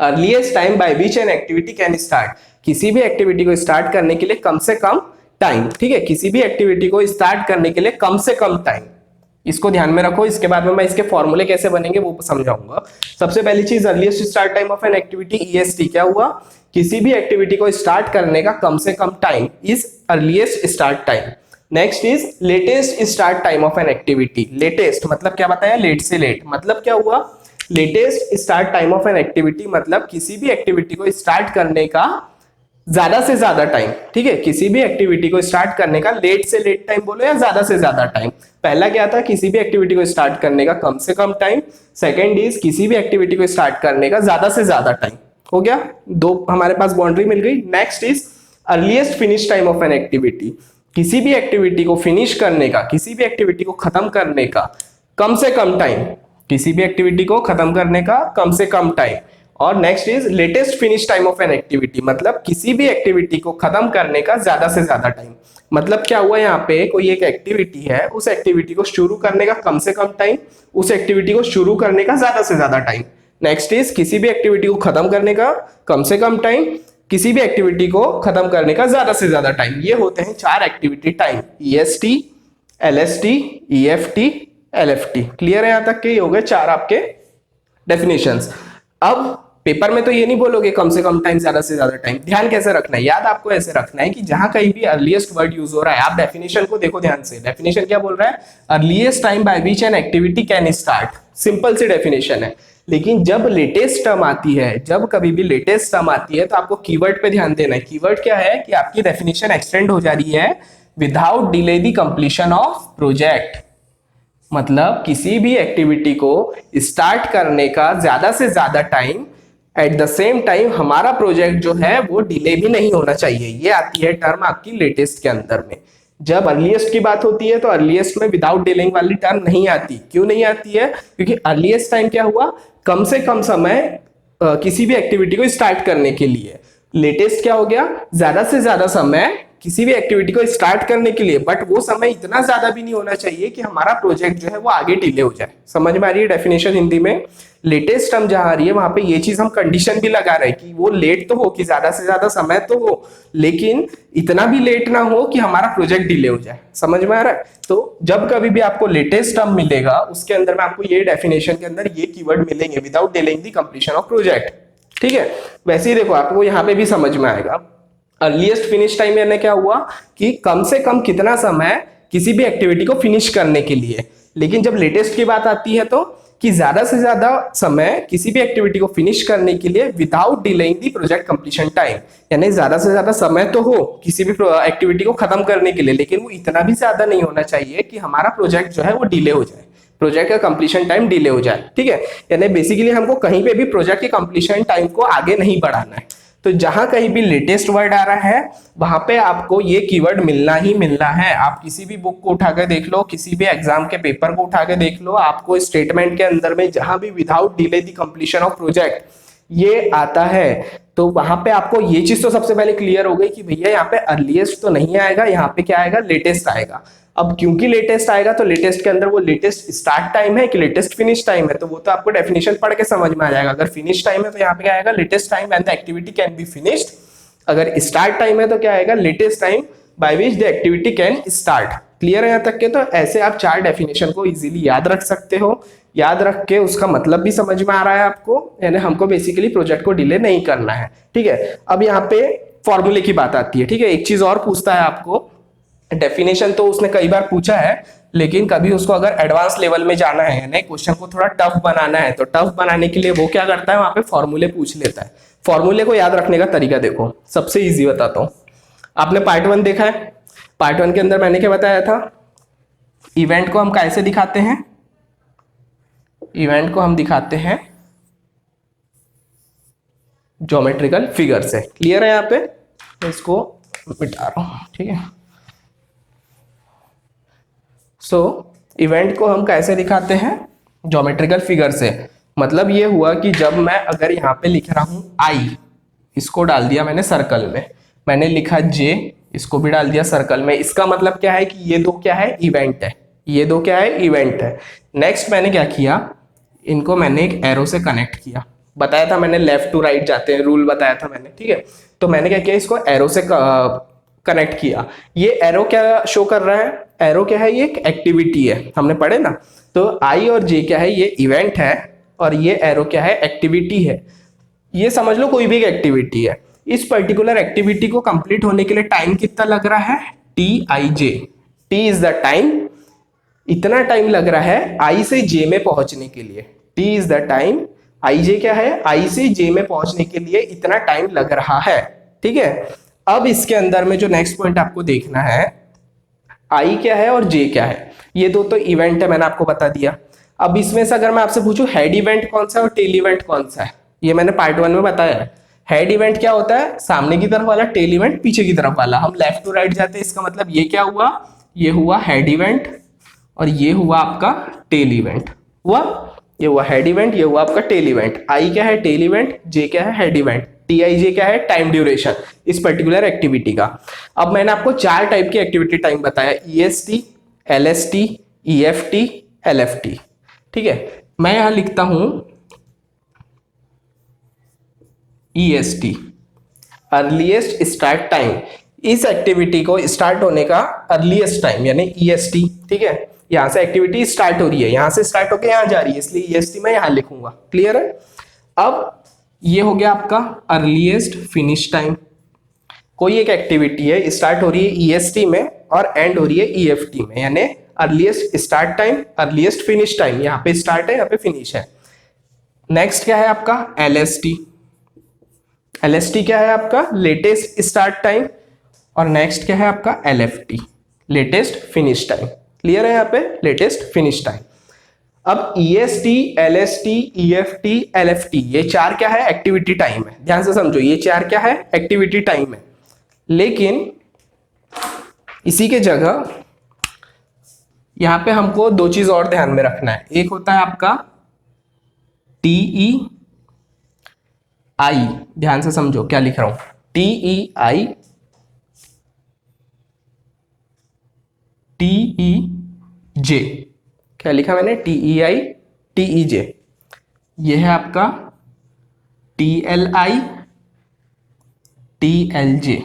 earliest time by which an activity can start, किसी भी एक्टिविटी को स्टार्ट करने के लिए कम से कम टाइम। ठीक है, किसी भी एक्टिविटी को स्टार्ट करने के लिए कम से कम टाइम, इसको ध्यान में रखो। इसके बाद में मैं इसके फॉर्मूले कैसे बनेंगे वो समझाऊंगा। सबसे पहली चीज, earliest start time of an activity, EST. क्या हुआ, किसी भी एक्टिविटी को स्टार्ट करने का कम से कम time is earliest start time. Next is latest start time of an activity. Latest मतलब क्या बताया, लेट से लेट। मतलब क्या हुआ, latest start time of an activity मतलब किसी भी एक्टिविटी को स्टार्ट करने का ज्यादा से ज्यादा टाइम। ठीक है, किसी भी एक्टिविटी को स्टार्ट करने का लेट से लेट टाइम बोलो या ज्यादा से ज्यादा टाइम। पहला क्या था, किसी भी एक्टिविटी को स्टार्ट करने का कम से कम टाइम। सेकंड इज किसी भी एक्टिविटी को स्टार्ट करने का ज्यादा से ज्यादा टाइम। हो गया, दो हमारे पास बाउंड्री मिल गई। Next is earliest finish time of an activity. किसी भी एक्टिविटी को फिनिश करने का, किसी भी एक्टिविटी को खत्म करने का कम से कम टाइम, किसी भी एक्टिविटी को खत्म करने का कम से कम टाइम। और next is latest finish time of an activity, मतलब किसी भी एक्टिविटी को खत्म करने का ज्यादा से ज्यादा टाइम। मतलब क्या हुआ, यहाँ पे कोई एक एक्टिविटी है, उस एक्टिविटी को शुरू करने का कम से कम टाइम, उस एक्टिविटी को शुरू करने का ज्यादा से ज्यादा टाइम। नेक्स्ट इज किसी भी एक्टिविटी को खत्म करने का कम से कम टाइम, किसी भी एक्टिविटी को खत्म करने का ज्यादा से ज्यादा टाइम। ये होते हैं चार activity time, EST, LST, EFT, LFT. Clear है यहां तक के, ये हो गए चार आपके डेफिनेशंस। अब पेपर में तो ये नहीं बोलोगे कम से कम टाइम, ज्यादा से ज्यादा टाइम। ध्यान कैसे रखना है, याद आपको ऐसे रखना है कि जहां कहीं भी अर्लीस्ट वर्ड यूज हो रहा है, आप डेफिनेशन को देखो ध्यान से। डेफिनेशन क्या बोल रहा है, earliest time by which an activity can start. Simple सी डेफिनेशन है। लेकिन जब लेटेस्ट टर्म आती है, जब कभी भी लेटेस्ट टर्म आती है, तो आपको कीवर्ड पे ध्यान देना है। कीवर्ड क्या है कि आपकी डेफिनेशन एक्सटेंड हो जा रही है without delay the completion of project. मतलब किसी भी एक्टिविटी को स्टार्ट करने का ज्यादा से ज्यादा time, at the same time हमारा प्रोजेक्ट जो है वो डिले भी नहीं होना चाहिए। ये आती है टर्म आपकी लेटेस्ट के अंदर में। जब अर्लीस्ट की बात होती है तो अर्लीस्ट में विदाउट डिलेइंग वाली टर्म नहीं आती। क्यों नहीं आती है, क्योंकि अर्लीस्ट टाइम क्या हुआ, कम से कम समय किसी भी एक्टिविटी को स्टार्ट करने के लिए। लेटेस्ट क्या हो गया, ज्यादा से ज्यादा समय किसी भी एक्टिविटी को स्टार्ट करने के लिए, बट वो समय इतना ज्यादा भी नहीं होना चाहिए कि हमारा प्रोजेक्ट जो है वो आगे डिले हो जाए। समझ में आ रही है डेफिनेशन हिंदी में। लेटेस्ट टर्म जहां आ रही है वहां पे ये चीज हम कंडीशन भी लगा रहे हैं कि वो लेट तो हो, कि ज्यादा से ज्यादा समय तो हो, लेकिन इतना भी लेट ना हो कि हमारा प्रोजेक्ट डिले हो जाए। समझ में आ रहा है। तो जब कभी भी आपको लेटेस्ट टर्म मिलेगा, उसके अंदर में आपको ये डेफिनेशन के अंदर ये कीवर्ड मिलेंगे, without delaying the completion of project. ठीक है, वैसे ही देखो आपको यहाँ पे भी समझ में आएगा। अर्लीस्ट फिनिश टाइम यानी क्या हुआ कि कम से कम कितना समय किसी भी एक्टिविटी को फिनिश करने के लिए। लेकिन जब लेटेस्ट की बात आती है तो कि ज्यादा से ज्यादा समय किसी भी एक्टिविटी को फिनिश करने के लिए without delaying the project completion time. यानी ज्यादा से ज्यादा समय तो हो किसी भी एक्टिविटी को खत्म करने के लिए, लेकिन वो इतना भी ज्यादा नहीं होना चाहिए कि हमारा प्रोजेक्ट जो है वो डिले हो जाए। प्रोजेक्ट का कंप्लीशन टाइम डिले हो जाए, ठीक है। यानी बेसिकली हमको कहीं पे भी प्रोजेक्ट के कंप्लीशन टाइम को आगे नहीं बढ़ाना है। तो जहां कहीं भी लेटेस्ट वर्ड आ रहा है वहां पे आपको ये कीवर्ड मिलना ही मिलना है। आप किसी भी बुक को उठा के देख लो, किसी भी एग्जाम के पेपर को उठा के देख लो, आपको स्टेटमेंट के अंदर में जहां भी without delay the completion of project ये आता है, तो वहां पे आपको ये चीज तो सबसे पहले क्लियर हो गई कि भैया यहाँ पे अर्लीस्ट तो नहीं आएगा, यहाँ पे क्या आएगा, लेटेस्ट आएगा। अब क्योंकि लेटेस्ट आएगा तो लेटेस्ट के अंदर वो लेटेस्ट स्टार्ट टाइम है कि लेटेस्ट फिनिश टाइम है, तो वो तो आपको डेफिनेशन पढ़ के समझ में आ जाएगा। अगर फिनिश टाइम है तो यहाँ पे क्या आएगा, latest time when the activity can be finished. अगर स्टार्ट टाइम है तो क्या आएगा, latest time by which the activity can start. Clear है यहाँ तक के? तो ऐसे आप 4 डेफिनेशन को इजीली याद रख सकते हो। याद रख के उसका मतलब भी समझ में आ रहा है आपको, यानी हमको बेसिकली प्रोजेक्ट को डिले नहीं करना है, ठीक है। अब यहाँ पे फॉर्मूले की बात आती है, ठीक है। एक चीज और पूछता है आपको, डेफिनेशन तो उसने कई बार पूछा है, लेकिन कभी उसको अगर एडवांस लेवल में जाना है, यानी क्वेश्चन को थोड़ा टफ बनाना है, तो टफ बनाने के लिए वो क्या करता है, वहां पे फॉर्मूले पूछ लेता है। फॉर्मूले को याद रखने का तरीका देखो, सबसे इजी बताता हूँ। आपने पार्ट 1 देखा है, पार्ट 1 के अंदर मैंने क्या बताया था, इवेंट को हम कैसे दिखाते हैं, इवेंट को हम दिखाते हैं ज्योमेट्रिकल फिगर से। क्लियर है? यहाँ पे इसको मिटा रहा हूं, ठीक है। सो इवेंट को हम कैसे दिखाते हैं, ज्योमेट्रिकल फिगर से। मतलब ये हुआ कि जब मैं अगर यहाँ पे लिख रहा हूं आई, इसको डाल दिया मैंने सर्कल में, मैंने लिखा जे, इसको भी डाल दिया सर्कल में, इसका मतलब क्या है कि ये दो क्या है, इवेंट है, ये दो क्या है, इवेंट है। नेक्स्ट मैंने क्या किया, इनको मैंने एक एरो से कनेक्ट किया, बताया था मैंने लेफ्ट टू राइट जाते हैं, रूल बताया था मैंने, ठीक है। तो मैंने क्या किया, इसको एरो से कनेक्ट किया। ये एरो क्या शो कर रहा है, एरो क्या है, ये एक एक्टिविटी है, हमने पढ़े ना। तो आई और जे क्या है, ये इवेंट है, और ये एरो क्या है, एक्टिविटी है। ये समझ लो कोई भी एक एक्टिविटी है। इस पर्टिकुलर एक्टिविटी को कंप्लीट होने के लिए टाइम कितना लग रहा है, T I J, T is the time, इतना टाइम लग रहा है आई से जे में पहुंचने के लिए। टी इज द टाइम, आई जे क्या है, आई से जे में पहुंचने के लिए इतना टाइम लग रहा है, ठीक है। अब इसके अंदर में जो नेक्स्ट पॉइंट आपको देखना है, आई क्या है और जे क्या है, ये दो तो इवेंट है, मैंने आपको बता दिया। अब इसमें से अगर मैं आपसे पूछूं हेड इवेंट कौन सा है और टेल इवेंट कौन सा है, ये मैंने पार्ट 1 में बताया है। हेड इवेंट क्या होता है, सामने की तरफ वाला, टेल इवेंट पीछे की तरफ वाला। हम लेफ्ट टू राइट जाते हैं, इसका मतलब ये क्या हुआ, ये हुआ हेड इवेंट, और ये हुआ आपका टेल इवेंट हुआ, ये हुआ हेड इवेंट, ये हुआ आपका टेल इवेंट। आई क्या है, टेल इवेंट, जे क्या है, हेड इवेंट, टी आई जे क्या है, टाइम ड्यूरेशन इस पर्टिकुलर एक्टिविटी का। अब मैंने आपको 4 टाइप की एक्टिविटी टाइम बताया, ईएसटी, एलएसटी, ईएफटी, एलएफटी, ठीक है। मैं यहां लिखता हूं ईएसटी, अर्लीस्ट स्टार्ट टाइम, इस एक्टिविटी को स्टार्ट होने का अर्लीस्ट टाइम यानी ईएसटी, ठीक है। यहां से एक्टिविटी स्टार्ट हो रही है, यहां से स्टार्ट होकर यहां जा रही है, इसलिए ईएसटी मैं यहां लिखूंगा। क्लियर है? अब ये हो गया आपका अर्लीस्ट फिनिश टाइम। कोई एक एक्टिविटी है, स्टार्ट हो रही है ईएसटी में और एंड हो रही है ईएफटी में, यानी earliest start time, earliest finish time, यहाँ पे स्टार्ट है, यहाँ पे फिनिश है। नेक्स्ट क्या है आपका एलएसटी, एलएसटी क्या है आपका लेटेस्ट स्टार्ट टाइम, और नेक्स्ट क्या है आपका LFT, latest finish time. Clear है? यहाँ पे लेटेस्ट फिनिश टाइम। अब ईएसटी, एलएसटी, ईएफटी, एलएफटी, ये 4 क्या है, एक्टिविटी टाइम है। ध्यान से समझो, ये 4 क्या है, एक्टिविटी टाइम है। लेकिन इसी के जगह यहां पे हमको 2 चीज और ध्यान में रखना है। एक होता है आपका टीई आई, ध्यान से समझो क्या लिख रहा हूं, टीई आई, टीई जे, क्या लिखा मैंने, टीई आई, टीई जे। ये है आपका टीएलआई, टीएलजे।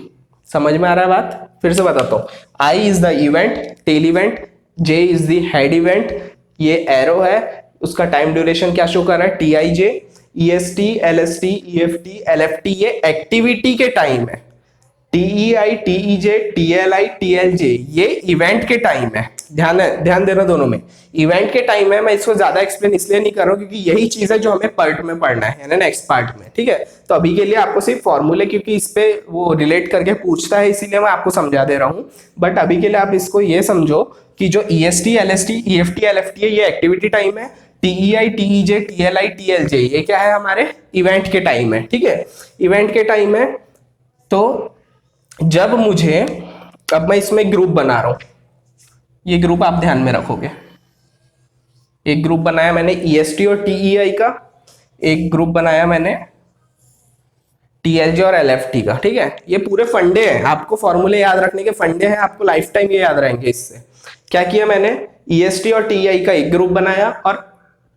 समझ में आ रहा है बात? फिर से बताता हूं, I is the event, tail event, J is the head event, ये एरो है, उसका टाइम ड्यूरेशन क्या शो कर रहा है, T I J. EST, LST, EFT, LFT ये एक्टिविटी के टाइम है। TE I, TE J, TL I, TL J ये इवेंट के टाइम है। ध्यान देना दोनों में। इवेंट के टाइम में मैं इसको ज्यादा एक्सप्लेन इसलिए नहीं कर रहा हूँ क्योंकि यही चीज है जो हमें पार्ट में पढ़ना है ना, नेक्स्ट पार्ट में, ठीक है। तो अभी के लिए आपको सिर्फ फॉर्मूले, क्योंकि इस पे वो रिलेट करके पूछता है इसीलिए मैं आपको समझा दे रहा हूँ। बट अभी के लिए आप इसको ये समझो कि जो ईएसटी, एलएसटी, ईएफटी, एलएफटी है, ये एक्टिविटी टाइम है। टीईआई, टीईजे, टीएलआई, टीएलजे ये क्या है, हमारे इवेंट के टाइम है, ठीक है। इवेंट के टाइम है। तो जब मुझे, अब मैं इसमें एक ग्रुप बना रहा हूं, ये ग्रुप आप ध्यान में रखोगे। एक ग्रुप बनाया मैंने ईएसटी और टीईआई का, एक ग्रुप बनाया मैंने टीएलजे और एलएफटी का, ठीक है। ये पूरे फंडे हैं, आपको फॉर्मूले याद रखने के फंडे हैं, आपको लाइफ टाइम ये याद रहेंगे। इससे क्या किया मैंने, ईएसटी और टीईआई का एक ग्रुप बनाया और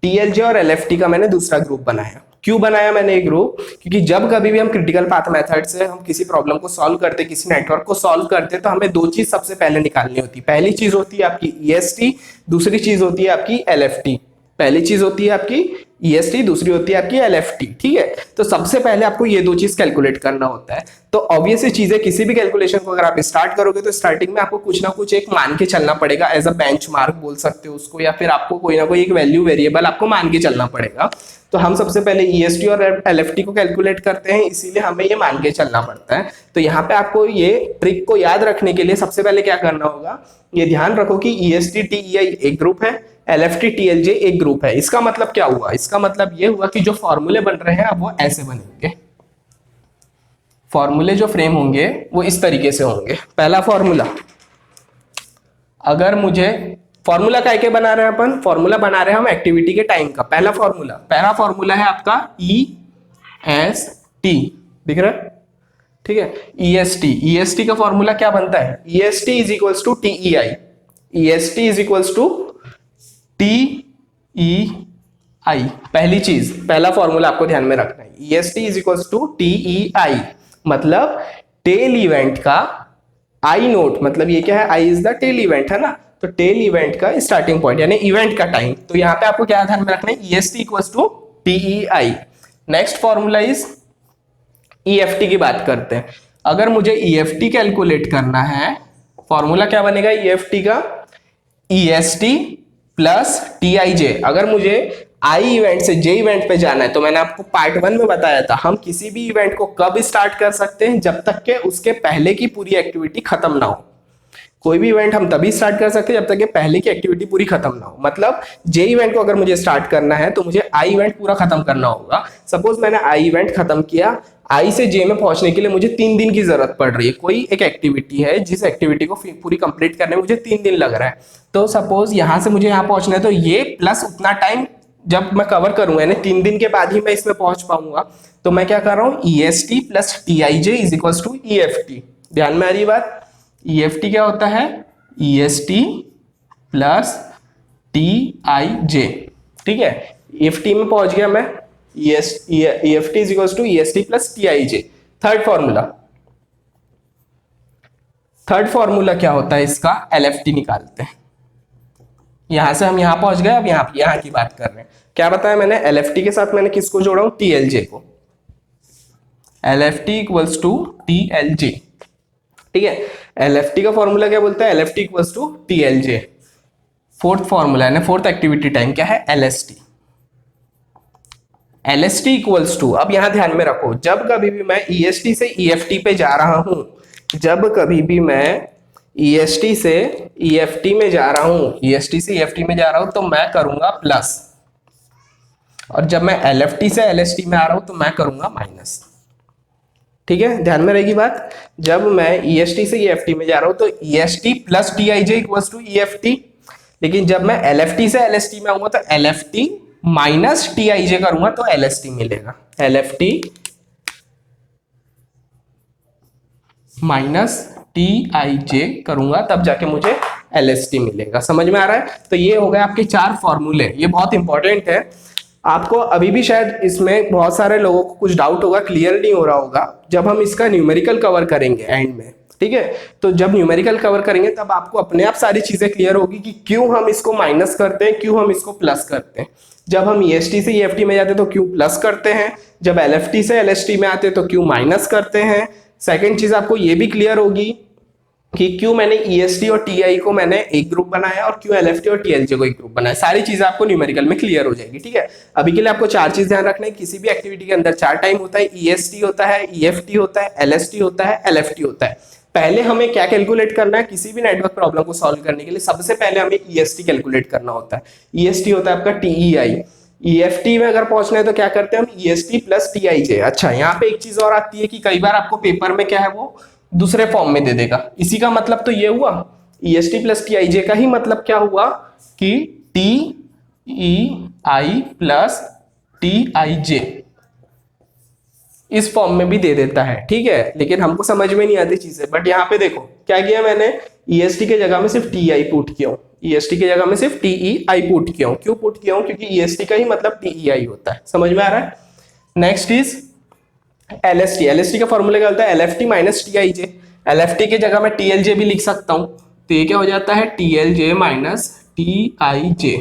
टीएलजे और एलएफटी का मैंने दूसरा ग्रुप बनाया। क्यों बनाया मैंने एक ग्रुप, क्योंकि जब कभी भी हम क्रिटिकल पाथ मेथड से हम किसी प्रॉब्लम को सॉल्व करते, किसी नेटवर्क को सॉल्व करते, तो हमें दो चीज सबसे पहले निकालनी होती है। पहली चीज होती है आपकी ईएसटी, दूसरी चीज होती है आपकी एलएफटी। पहली चीज होती है आपकी ईएसटी, दूसरी होती है आपकी एलएफटी, ठीक है। तो सबसे पहले आपको ये दो चीज कैलकुलेट करना होता है। तो ऑब्वियसली चीज है, किसी भी कैलकुलेशन को अगर आप स्टार्ट करोगे तो स्टार्टिंग में आपको कुछ ना कुछ एक मान के चलना पड़ेगा, एज अ बेंचमार्क बोल सकते हो उसको, या फिर आपको कोई ना कोई एक वैल्यू वेरिएबल आपको मान के चलना पड़ेगा। तो हम सबसे पहले ईएसटी और एलएफटी को कैलकुलेट करते हैं, इसीलिए हमें ये मान के चलना पड़ता है। तो यहाँ पे आपको ये ट्रिक को याद रखने के लिए सबसे पहले क्या करना होगा, ये ध्यान रखो कि ईएसटी टीईआई एक ग्रुप है, एलएफटी टीएलजे एक ग्रुप है। इसका मतलब क्या हुआ, इसका मतलब ये हुआ कि जो फॉर्मूले बन रहे हैं अब वो ऐसे बनेंगे। फॉर्मूले जो फ्रेम होंगे वो इस तरीके से होंगे। पहला फॉर्मूला, अगर मुझे फॉर्मूला काय के बना रहे हैं अपन, फॉर्मूला बना रहे हैं हम एक्टिविटी के टाइम का। पहला फॉर्मूला है आपका ईएसटी, दिख रहा है, ठीक है। ईएसटी का फॉर्मूला क्या बनता है, EST is equals to TEI, EST is equals to TEI. पहली चीज, पहला फॉर्मूला आपको ध्यान में रखना है, EST is equals to TEI, मतलब टेल इवेंट का आई नोट, मतलब ये क्या है, I is the tail event, है ना। तो टेल इवेंट का स्टार्टिंग पॉइंट यानी इवेंट का टाइम। तो यहाँ पे आपको क्या ध्यान में रखना है, EST equals to TEI. Next formula is EFT की बात करते हैं। अगर मुझे ईएफटी कैलकुलेट करना है, फॉर्मूला क्या बनेगा ईएफटी का, ईएसटी प्लस टीआईजे। अगर मुझे आई इवेंट से जे इवेंट पे जाना है, तो मैंने आपको पार्ट 1 में बताया था, हम किसी भी इवेंट को कब स्टार्ट कर सकते हैं, जब तक के उसके पहले की पूरी एक्टिविटी खत्म ना हो। कोई भी इवेंट हम तभी स्टार्ट कर सकते हैं जब तक कि पहले की एक्टिविटी पूरी खत्म ना हो। मतलब जे इवेंट को अगर मुझे स्टार्ट करना है तो मुझे आई इवेंट पूरा खत्म करना होगा। सपोज मैंने आई इवेंट खत्म किया, आई से जे में पहुंचने के लिए मुझे 3 दिन की जरूरत पड़ रही है। कोई एक एक्टिविटी है जिस एक्टिविटी को पूरी कंप्लीट करने में मुझे 3 दिन लग रहा है। तो सपोज यहां से मुझे यहाँ पहुंचना है, तो ये प्लस उतना टाइम जब मैं कवर करूंगा, यानी 3 दिन के बाद ही मैं इसमें पहुंच पाऊंगा। तो मैं क्या कर रहा हूँ, EST plus TIJ is equals to EFT. ध्यान में आ रही बात, ईएफटी क्या होता है, ईएसटी प्लस टीआईजे, ठीक है। ईएफटी में पहुंच गया मैं, EFT is equals to EST plus TIJ. Third formula क्या होता है इसका, एलएफटी निकालते हैं। यहां से हम यहां पहुंच गए, अब यहां की बात कर रहे हैं। क्या बताया मैंने, एलएफटी के साथ मैंने किसको जोड़ा हूं, टीएलजे को। एलएफटी इक्वल्स टू टीएलजे, ठीक है। एलएफटी का फॉर्मूला क्या बोलता है, LFT equals to TLJ. Fourth formula है, फोर्थ एक्टिविटी टाइम क्या है, एलएसटी। एलएसटी इक्वल्स टू, अब यहां ध्यान में रखो, जब कभी भी मैं ईएसटी से ईएफटी पे जा रहा हूं, जब कभी भी मैं ईएसटी से ईएफटी में जा रहा हूं, ईएसटी से ईएफटी में जा रहा हूं, तो मैं करूंगा प्लस, और जब मैं एलएफटी से एलएसटी में आ रहा हूं तो मैं करूंगा माइनस, ठीक है। ध्यान में रहेगी बात, जब मैं ईएसटी से ईएफटी में जा रहा हूं तो EST plus TIJ equals to EFT, लेकिन जब मैं एलएफटी से एलएसटी में आऊंगा तो एलएफटी माइनस टीआईजे करूंगा तो एलएसटी मिलेगा। एलएफटी माइनस टीआईजे करूंगा तब जाके मुझे एलएसटी मिलेगा। समझ में आ रहा है। तो ये हो गए आपके 4 फॉर्मूले, ये बहुत इंपॉर्टेंट है। आपको अभी भी शायद इसमें बहुत सारे लोगों को कुछ डाउट होगा, क्लियर नहीं हो रहा होगा, जब हम इसका न्यूमेरिकल कवर करेंगे एंड में, ठीक है। तो जब न्यूमेरिकल कवर करेंगे तब आपको अपने आप सारी चीजें क्लियर होगी कि क्यों हम इसको माइनस करते हैं, क्यों हम इसको प्लस करते हैं। जब हम ईएसटी से ईएफटी में जाते हैं तो क्यों प्लस करते हैं, जब एलएफटी से एलएसटी में आते हैं तो क्यों माइनस करते हैं। सेकेंड चीज आपको ये भी क्लियर होगी कि क्यों मैंने ईएसटी और टीआई को मैंने एक ग्रुप बनाया और क्यों एलएफटी और टीएलजे को एक ग्रुप बनाया। सारी चीजें आपको न्यूमेरिकल में क्लियर हो जाएगी, ठीक है। अभी के लिए आपको चार चीज ध्यान रखना है, किसी भी एक्टिविटी के अंदर चार टाइम होता है, ईएसटी होता है, ईएफटी होता है, एलएसटी होता है, एलएफटी होता है। पहले हमें क्या कैलकुलेट करना है, किसी भी नेटवर्क प्रॉब्लम को सॉल्व करने के लिए सबसे पहले हमें ईएसटी कैलकुलेट करना होता है। ईएसटी होता है आपका टीईआई। ईएफटी में अगर पहुंचना है तो क्या करते हैं हम, ईएसटी प्लस टीआईजे। अच्छा, यहाँ पे एक चीज और आती है कि कई बार आपको पेपर में क्या है वो दूसरे फॉर्म में दे देगा। इसी का मतलब तो ये हुआ, ईएसटी प्लस टीआईजे का ही मतलब क्या हुआ कि टीईआई प्लस टीआईजे इस फॉर्म में भी दे देता है, ठीक है। लेकिन हमको समझ में नहीं आती चीजें। बट यहाँ पे देखो क्या किया मैंने, ईएसटी के जगह में सिर्फ टीआई पुट किया हूं, ईएसटी की जगह में सिर्फ टीईआई पुट किया हूं। क्यों पुट किया हूं, क्योंकि ईएसटी का ही मतलब टीईआई होता है। समझ में आ रहा है। Next is LST. एलएसटी का फॉर्मूला क्या होता है, एलएफटी माइनस टीआईजे। एलएफटी की जगह मैं टीएलजे भी लिख सकता हूं, तो ये क्या हो जाता है, टीएलजे माइनस टीआईजे,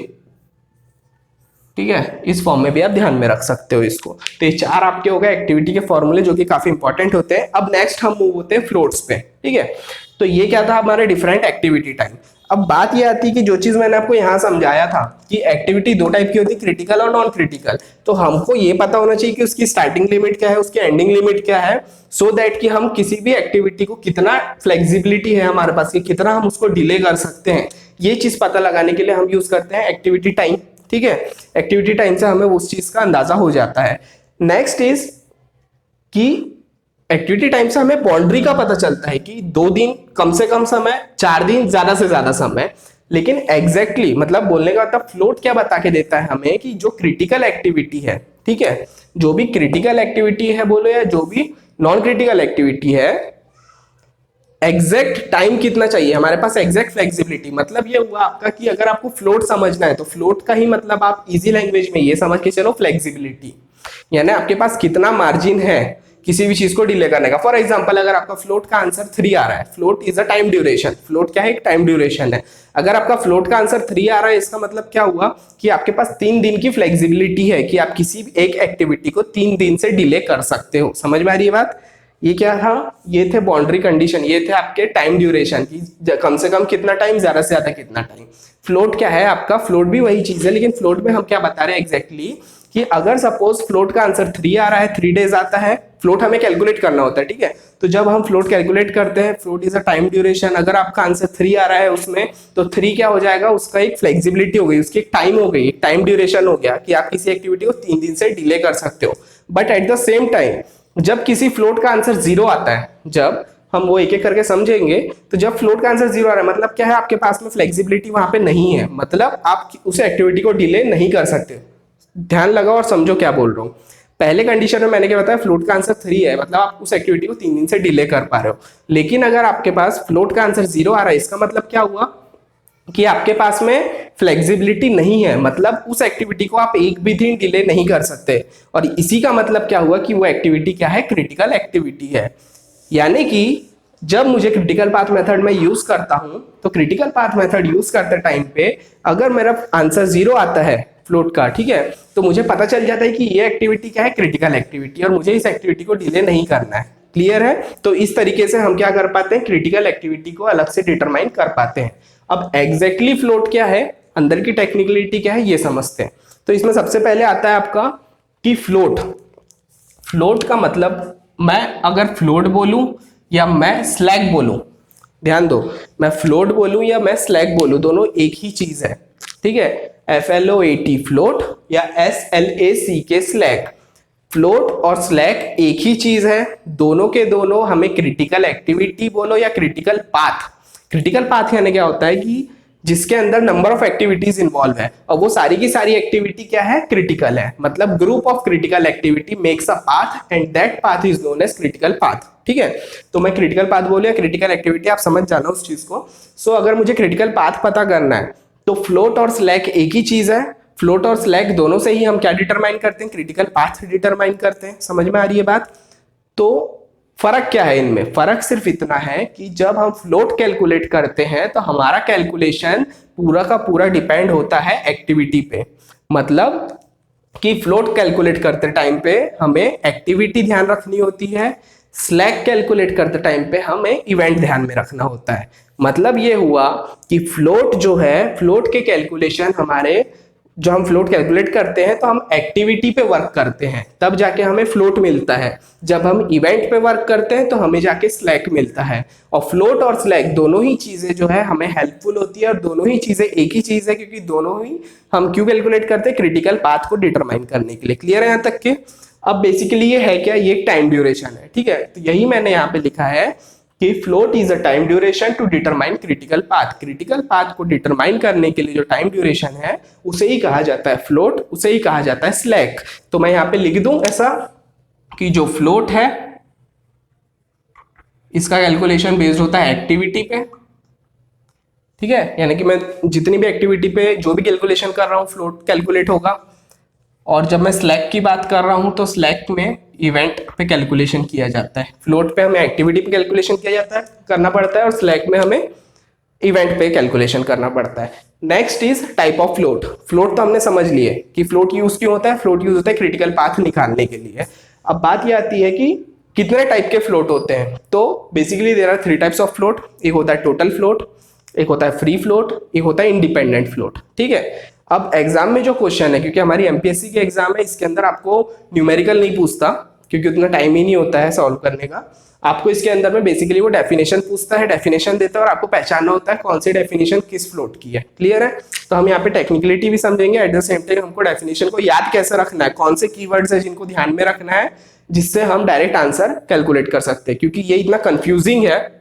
ठीक है। इस फॉर्म में भी आप ध्यान में रख सकते हो इसको। तो ये चार आपके हो गए एक्टिविटी के फॉर्मूले जो कि काफी इंपॉर्टेंट होते हैं। अब नेक्स्ट हम मूव होते हैं फ्लोट्स पे, ठीक है। तो ये क्या था हमारे डिफरेंट एक्टिविटी टाइम। अब बात ये आती है कि जो चीज मैंने आपको यहाँ समझाया था कि एक्टिविटी दो टाइप की होती है, क्रिटिकल और नॉन क्रिटिकल। तो हमको ये पता होना चाहिए कि उसकी स्टार्टिंग लिमिट क्या है, उसकी एंडिंग लिमिट क्या है, सो दैट कि हम किसी भी एक्टिविटी को कितना फ्लेक्सिबिलिटी है हमारे पास कि कितना हम उसको डिले कर सकते हैं। ये चीज पता लगाने के लिए हम यूज करते हैं एक्टिविटी टाइम, ठीक है। एक्टिविटी टाइम से हमें उस चीज का अंदाजा हो जाता है। नेक्स्ट इज कि एक्टिविटी टाइम से हमें बाउंड्री का पता चलता है कि 2 दिन कम से कम समय, 4 दिन ज्यादा से ज्यादा समय। लेकिन एग्जैक्टली मतलब बोलने का मतलब फ्लोट क्या बता के देता है हमें कि जो क्रिटिकल एक्टिविटी है, ठीक है, जो भी क्रिटिकल एक्टिविटी है बोलो या जो भी नॉन क्रिटिकल एक्टिविटी है, एग्जैक्ट टाइम कितना चाहिए हमारे पास, एग्जैक्ट फ्लेक्सिबिलिटी। मतलब ये हुआ आपका कि अगर आपको फ्लोट समझना है तो फ्लोट का ही मतलब आप इजी लैंग्वेज में ये समझ के चलो फ्लेक्सिबिलिटी, यानी आपके पास कितना मार्जिन है किसी भी चीज को डिले करने का। फॉर एग्जांपल अगर आपका फ्लोट का आंसर 3 आ रहा है, float is a time duration, float क्या है, एक टाइम ड्यूरेशन है। अगर आपका फ्लोट का आंसर 3 आ रहा है, इसका मतलब क्या हुआ कि आपके पास 3 दिन की फ्लेक्सिबिलिटी है कि आप किसी भी एक एक्टिविटी को 3 दिन से डिले कर सकते हो। समझ में आ रही है बात। ये क्या था, ये थे बाउंड्री कंडीशन, ये थे आपके टाइम ड्यूरेशन की कम से कम कितना टाइम, ज्यादा से ज्यादा कितना टाइम। फ्लोट क्या है आपका, फ्लोट भी वही चीज है, लेकिन फ्लोट में हम क्या बता रहे हैं एग्जैक्टली कि अगर सपोज फ्लोट का आंसर 3 आ रहा है, 3 डेज आता है, फ्लोट हमें कैलकुलेट करना होता है, ठीक है। तो जब हम फ्लोट कैलकुलेट करते हैं, float is a time duration, अगर आपका आंसर 3 आ रहा है उसमें, तो 3 क्या हो जाएगा, उसका एक फ्लेक्सिबिलिटी हो गई, उसकी एक टाइम हो गई, एक टाइम ड्यूरेशन हो गया कि आप किसी एक्टिविटी को 3 दिन से डिले कर सकते हो। But at the same time जब किसी फ्लोट का आंसर 0 आता है, जब हम वो एक एक करके समझेंगे, तो जब फ्लोट का आंसर 0 आ रहा है मतलब क्या है, आपके पास में फ्लेक्सिबिलिटी वहां पे नहीं है, मतलब आप उस एक्टिविटी को डिले नहीं कर सकते। ध्यान लगाओ और समझो क्या बोल रहा हूँ। पहले कंडीशन में मैंने क्या बताया, फ्लोट का आंसर 3 है, मतलब आप उस एक्टिविटी को 3 दिन से डिले कर पा रहे हो। लेकिन अगर आपके पास फ्लोट का आंसर 0 आ रहा है, इसका मतलब क्या हुआ कि आपके पास में फ्लेक्सिबिलिटी नहीं है, मतलब उस एक्टिविटी को आप एक भी दिन डिले नहीं कर सकते। और इसी का मतलब क्या हुआ कि वो एक्टिविटी क्या है, क्रिटिकल एक्टिविटी है। यानी कि जब मुझे क्रिटिकल पाथ मेथड में यूज करता हूं, तो क्रिटिकल पाथ मेथड यूज करते टाइम पे अगर मेरा आंसर 0 आता है फ्लोट का, ठीक है, तो मुझे पता चल जाता है कि ये एक्टिविटी क्या है, क्रिटिकल एक्टिविटी, और मुझे इस एक्टिविटी को डिले नहीं करना है। क्लियर है। तो इस तरीके से हम क्या कर पाते हैं, क्रिटिकल एक्टिविटी को अलग से डिटरमाइन कर पाते हैं। अब एग्जैक्टली फ्लोट क्या है, अंदर की टेक्निकलिटी क्या है, ये समझते हैं। तो इसमें सबसे पहले आता है आपका कि फ्लोट। फ्लोट का मतलब, मैं अगर फ्लोट बोलूं या मैं स्लैग बोलूं, ध्यान दो, मैं फ्लोट बोलूं या मैं स्लैग बोलूं, दोनों एक ही चीज है, ठीक है। FLOAT फ्लोट या SLACK स्लैग। फ्लोट और स्लैग एक ही चीज है, दोनों के दोनों हमें क्रिटिकल एक्टिविटी बोलो या क्रिटिकल पाथ। क्रिटिकल पाथ यानी क्या होता है कि जिसके अंदर नंबर ऑफ एक्टिविटीज इन्वॉल्व है, और वो सारी की सारी एक्टिविटी क्या है, क्रिटिकल है। मतलब group of critical activity makes a path and that path is known as critical path, ठीक है। तो मैं क्रिटिकल पाथ बोलूं या क्रिटिकल एक्टिविटी, आप समझ जाना उस चीज को। सो अगर मुझे क्रिटिकल पाथ पता करना है तो फ्लोट और स्लैग एक ही चीज है। फ्लोट और स्लैग दोनों से ही हम क्या डिटरमाइन करते हैं, क्रिटिकल पाथ डिटरमाइन करते हैं। समझ में आ रही है बात। तो फर्क क्या है इनमें, फर्क सिर्फ इतना है कि जब हम फ्लोट कैलकुलेट करते हैं तो हमारा कैलकुलेशन पूरा का पूरा डिपेंड होता है एक्टिविटी पे। मतलब कि फ्लोट कैलकुलेट करते टाइम पे हमें एक्टिविटी ध्यान रखनी होती है, स्लैक कैलकुलेट करते टाइम पे हमें इवेंट ध्यान में रखना होता है। मतलब ये हुआ कि फ्लोट जो है, फ्लोट के कैलकुलेशन हमारे, जो हम फ्लोट कैलकुलेट करते हैं तो हम एक्टिविटी पे वर्क करते हैं, तब जाके हमें फ्लोट मिलता है। जब हम इवेंट पे वर्क करते हैं तो हमें जाके स्लैक मिलता है। और फ्लोट और स्लैक दोनों ही चीजें जो है हमें हेल्पफुल होती है, और दोनों ही चीजें एक ही चीज है, क्योंकि दोनों ही हम क्यों कैलकुलेट करते हैं, क्रिटिकल पाथ को डिटरमाइन करने के लिए। क्लियर है यहाँ तक के? अब बेसिकली ये है क्या, ये टाइम ड्यूरेशन है, ठीक है। तो यही मैंने यहाँ पे लिखा है कि float is a time duration to determine critical path. Critical path को डिटरमाइन करने के लिए जो टाइम ड्यूरेशन है उसे ही कहा जाता है फ्लोट, उसे ही कहा जाता है स्लैक। तो मैं यहाँ पे लिख दूं ऐसा कि जो फ्लोट है इसका कैलकुलेशन बेस्ड होता है एक्टिविटी पे, ठीक है। यानी कि मैं जितनी भी एक्टिविटी पे जो भी कैलकुलेशन कर रहा हूं फ्लोट कैलकुलेट होगा। और जब मैं स्लैक की बात कर रहा हूं तो स्लैक में इवेंट पे कैलकुलेशन किया जाता है। फ्लोट पे हमें एक्टिविटी पे कैलकुलेशन किया जाता है, करना पड़ता है, और स्लैक में हमें इवेंट पे कैलकुलेशन करना पड़ता है। Next is type of float. Float तो हमने समझ लिए कि फ्लोट यूज क्यों होता है। फ्लोट यूज होता है क्रिटिकल पाथ निकालने के लिए। अब बात ये आती है कि कितने टाइप के फ्लोट होते हैं। तो basically there are 3 types of float. एक होता है टोटल फ्लोट, एक होता है फ्री फ्लोट, एक होता है इंडिपेंडेंट फ्लोट, ठीक है। अब एग्जाम में जो क्वेश्चन है, क्योंकि हमारी एमपीएससी के एग्जाम है, इसके अंदर आपको न्यूमेरिकल नहीं पूछता क्योंकि उतना टाइम ही नहीं होता है सॉल्व करने का। आपको इसके अंदर में बेसिकली वो डेफिनेशन पूछता है, डेफिनेशन देता है, और आपको पहचानना होता है कौन सी डेफिनेशन किस फ्लोट की है। क्लियर है? तो हम यहाँ पे टेक्निकलिटी भी समझेंगे, एट द सेम टाइम हमको डेफिनेशन को याद कैसे रखना है, कौन से कीवर्ड्स है जिनको ध्यान में रखना है, जिससे हम डायरेक्ट आंसर कैलकुलेट कर सकते हैं। क्योंकि ये इतना कंफ्यूजिंग है,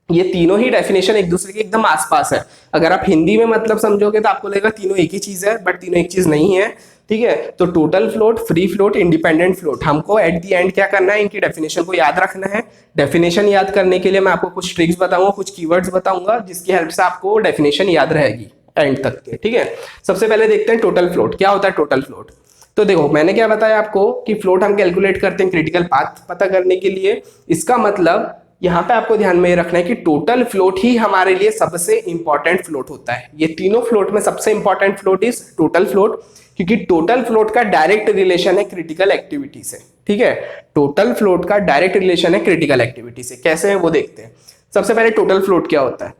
ये तीनों ही डेफिनेशन एक दूसरे के एकदम आसपास है। अगर आप हिंदी में मतलब समझोगे तो आपको लगेगा तीनों एक ही चीज है, बट तीनों एक चीज नहीं है, ठीक है। तो total float, free float, independent float, हमको एट द एंड क्या करना है, इनकी डेफिनेशन को याद रखना है। डेफिनेशन याद करने के लिए मैं आपको कुछ ट्रिक्स बताऊंगा, कुछ कीवर्ड्स बताऊंगा, जिसकी हेल्प से आपको डेफिनेशन याद रहेगी एंड तक के, ठीक है। सबसे पहले देखते हैं टोटल फ्लोट। क्या होता है टोटल फ्लोट? तो देखो मैंने क्या बताया आपको कि फ्लोट हम कैलकुलेट करते हैं क्रिटिकल पाथ पता करने के लिए। इसका मतलब यहाँ पे आपको ध्यान में रखना है कि टोटल फ्लोट ही हमारे लिए सबसे इंपॉर्टेंट फ्लोट होता है। ये तीनों फ्लोट में सबसे important float is total float, क्योंकि टोटल फ्लोट का डायरेक्ट रिलेशन है क्रिटिकल एक्टिविटी से, ठीक है। टोटल फ्लोट का डायरेक्ट रिलेशन है क्रिटिकल एक्टिविटी से। कैसे है वो देखते हैं। सबसे पहले टोटल फ्लोट क्या होता है?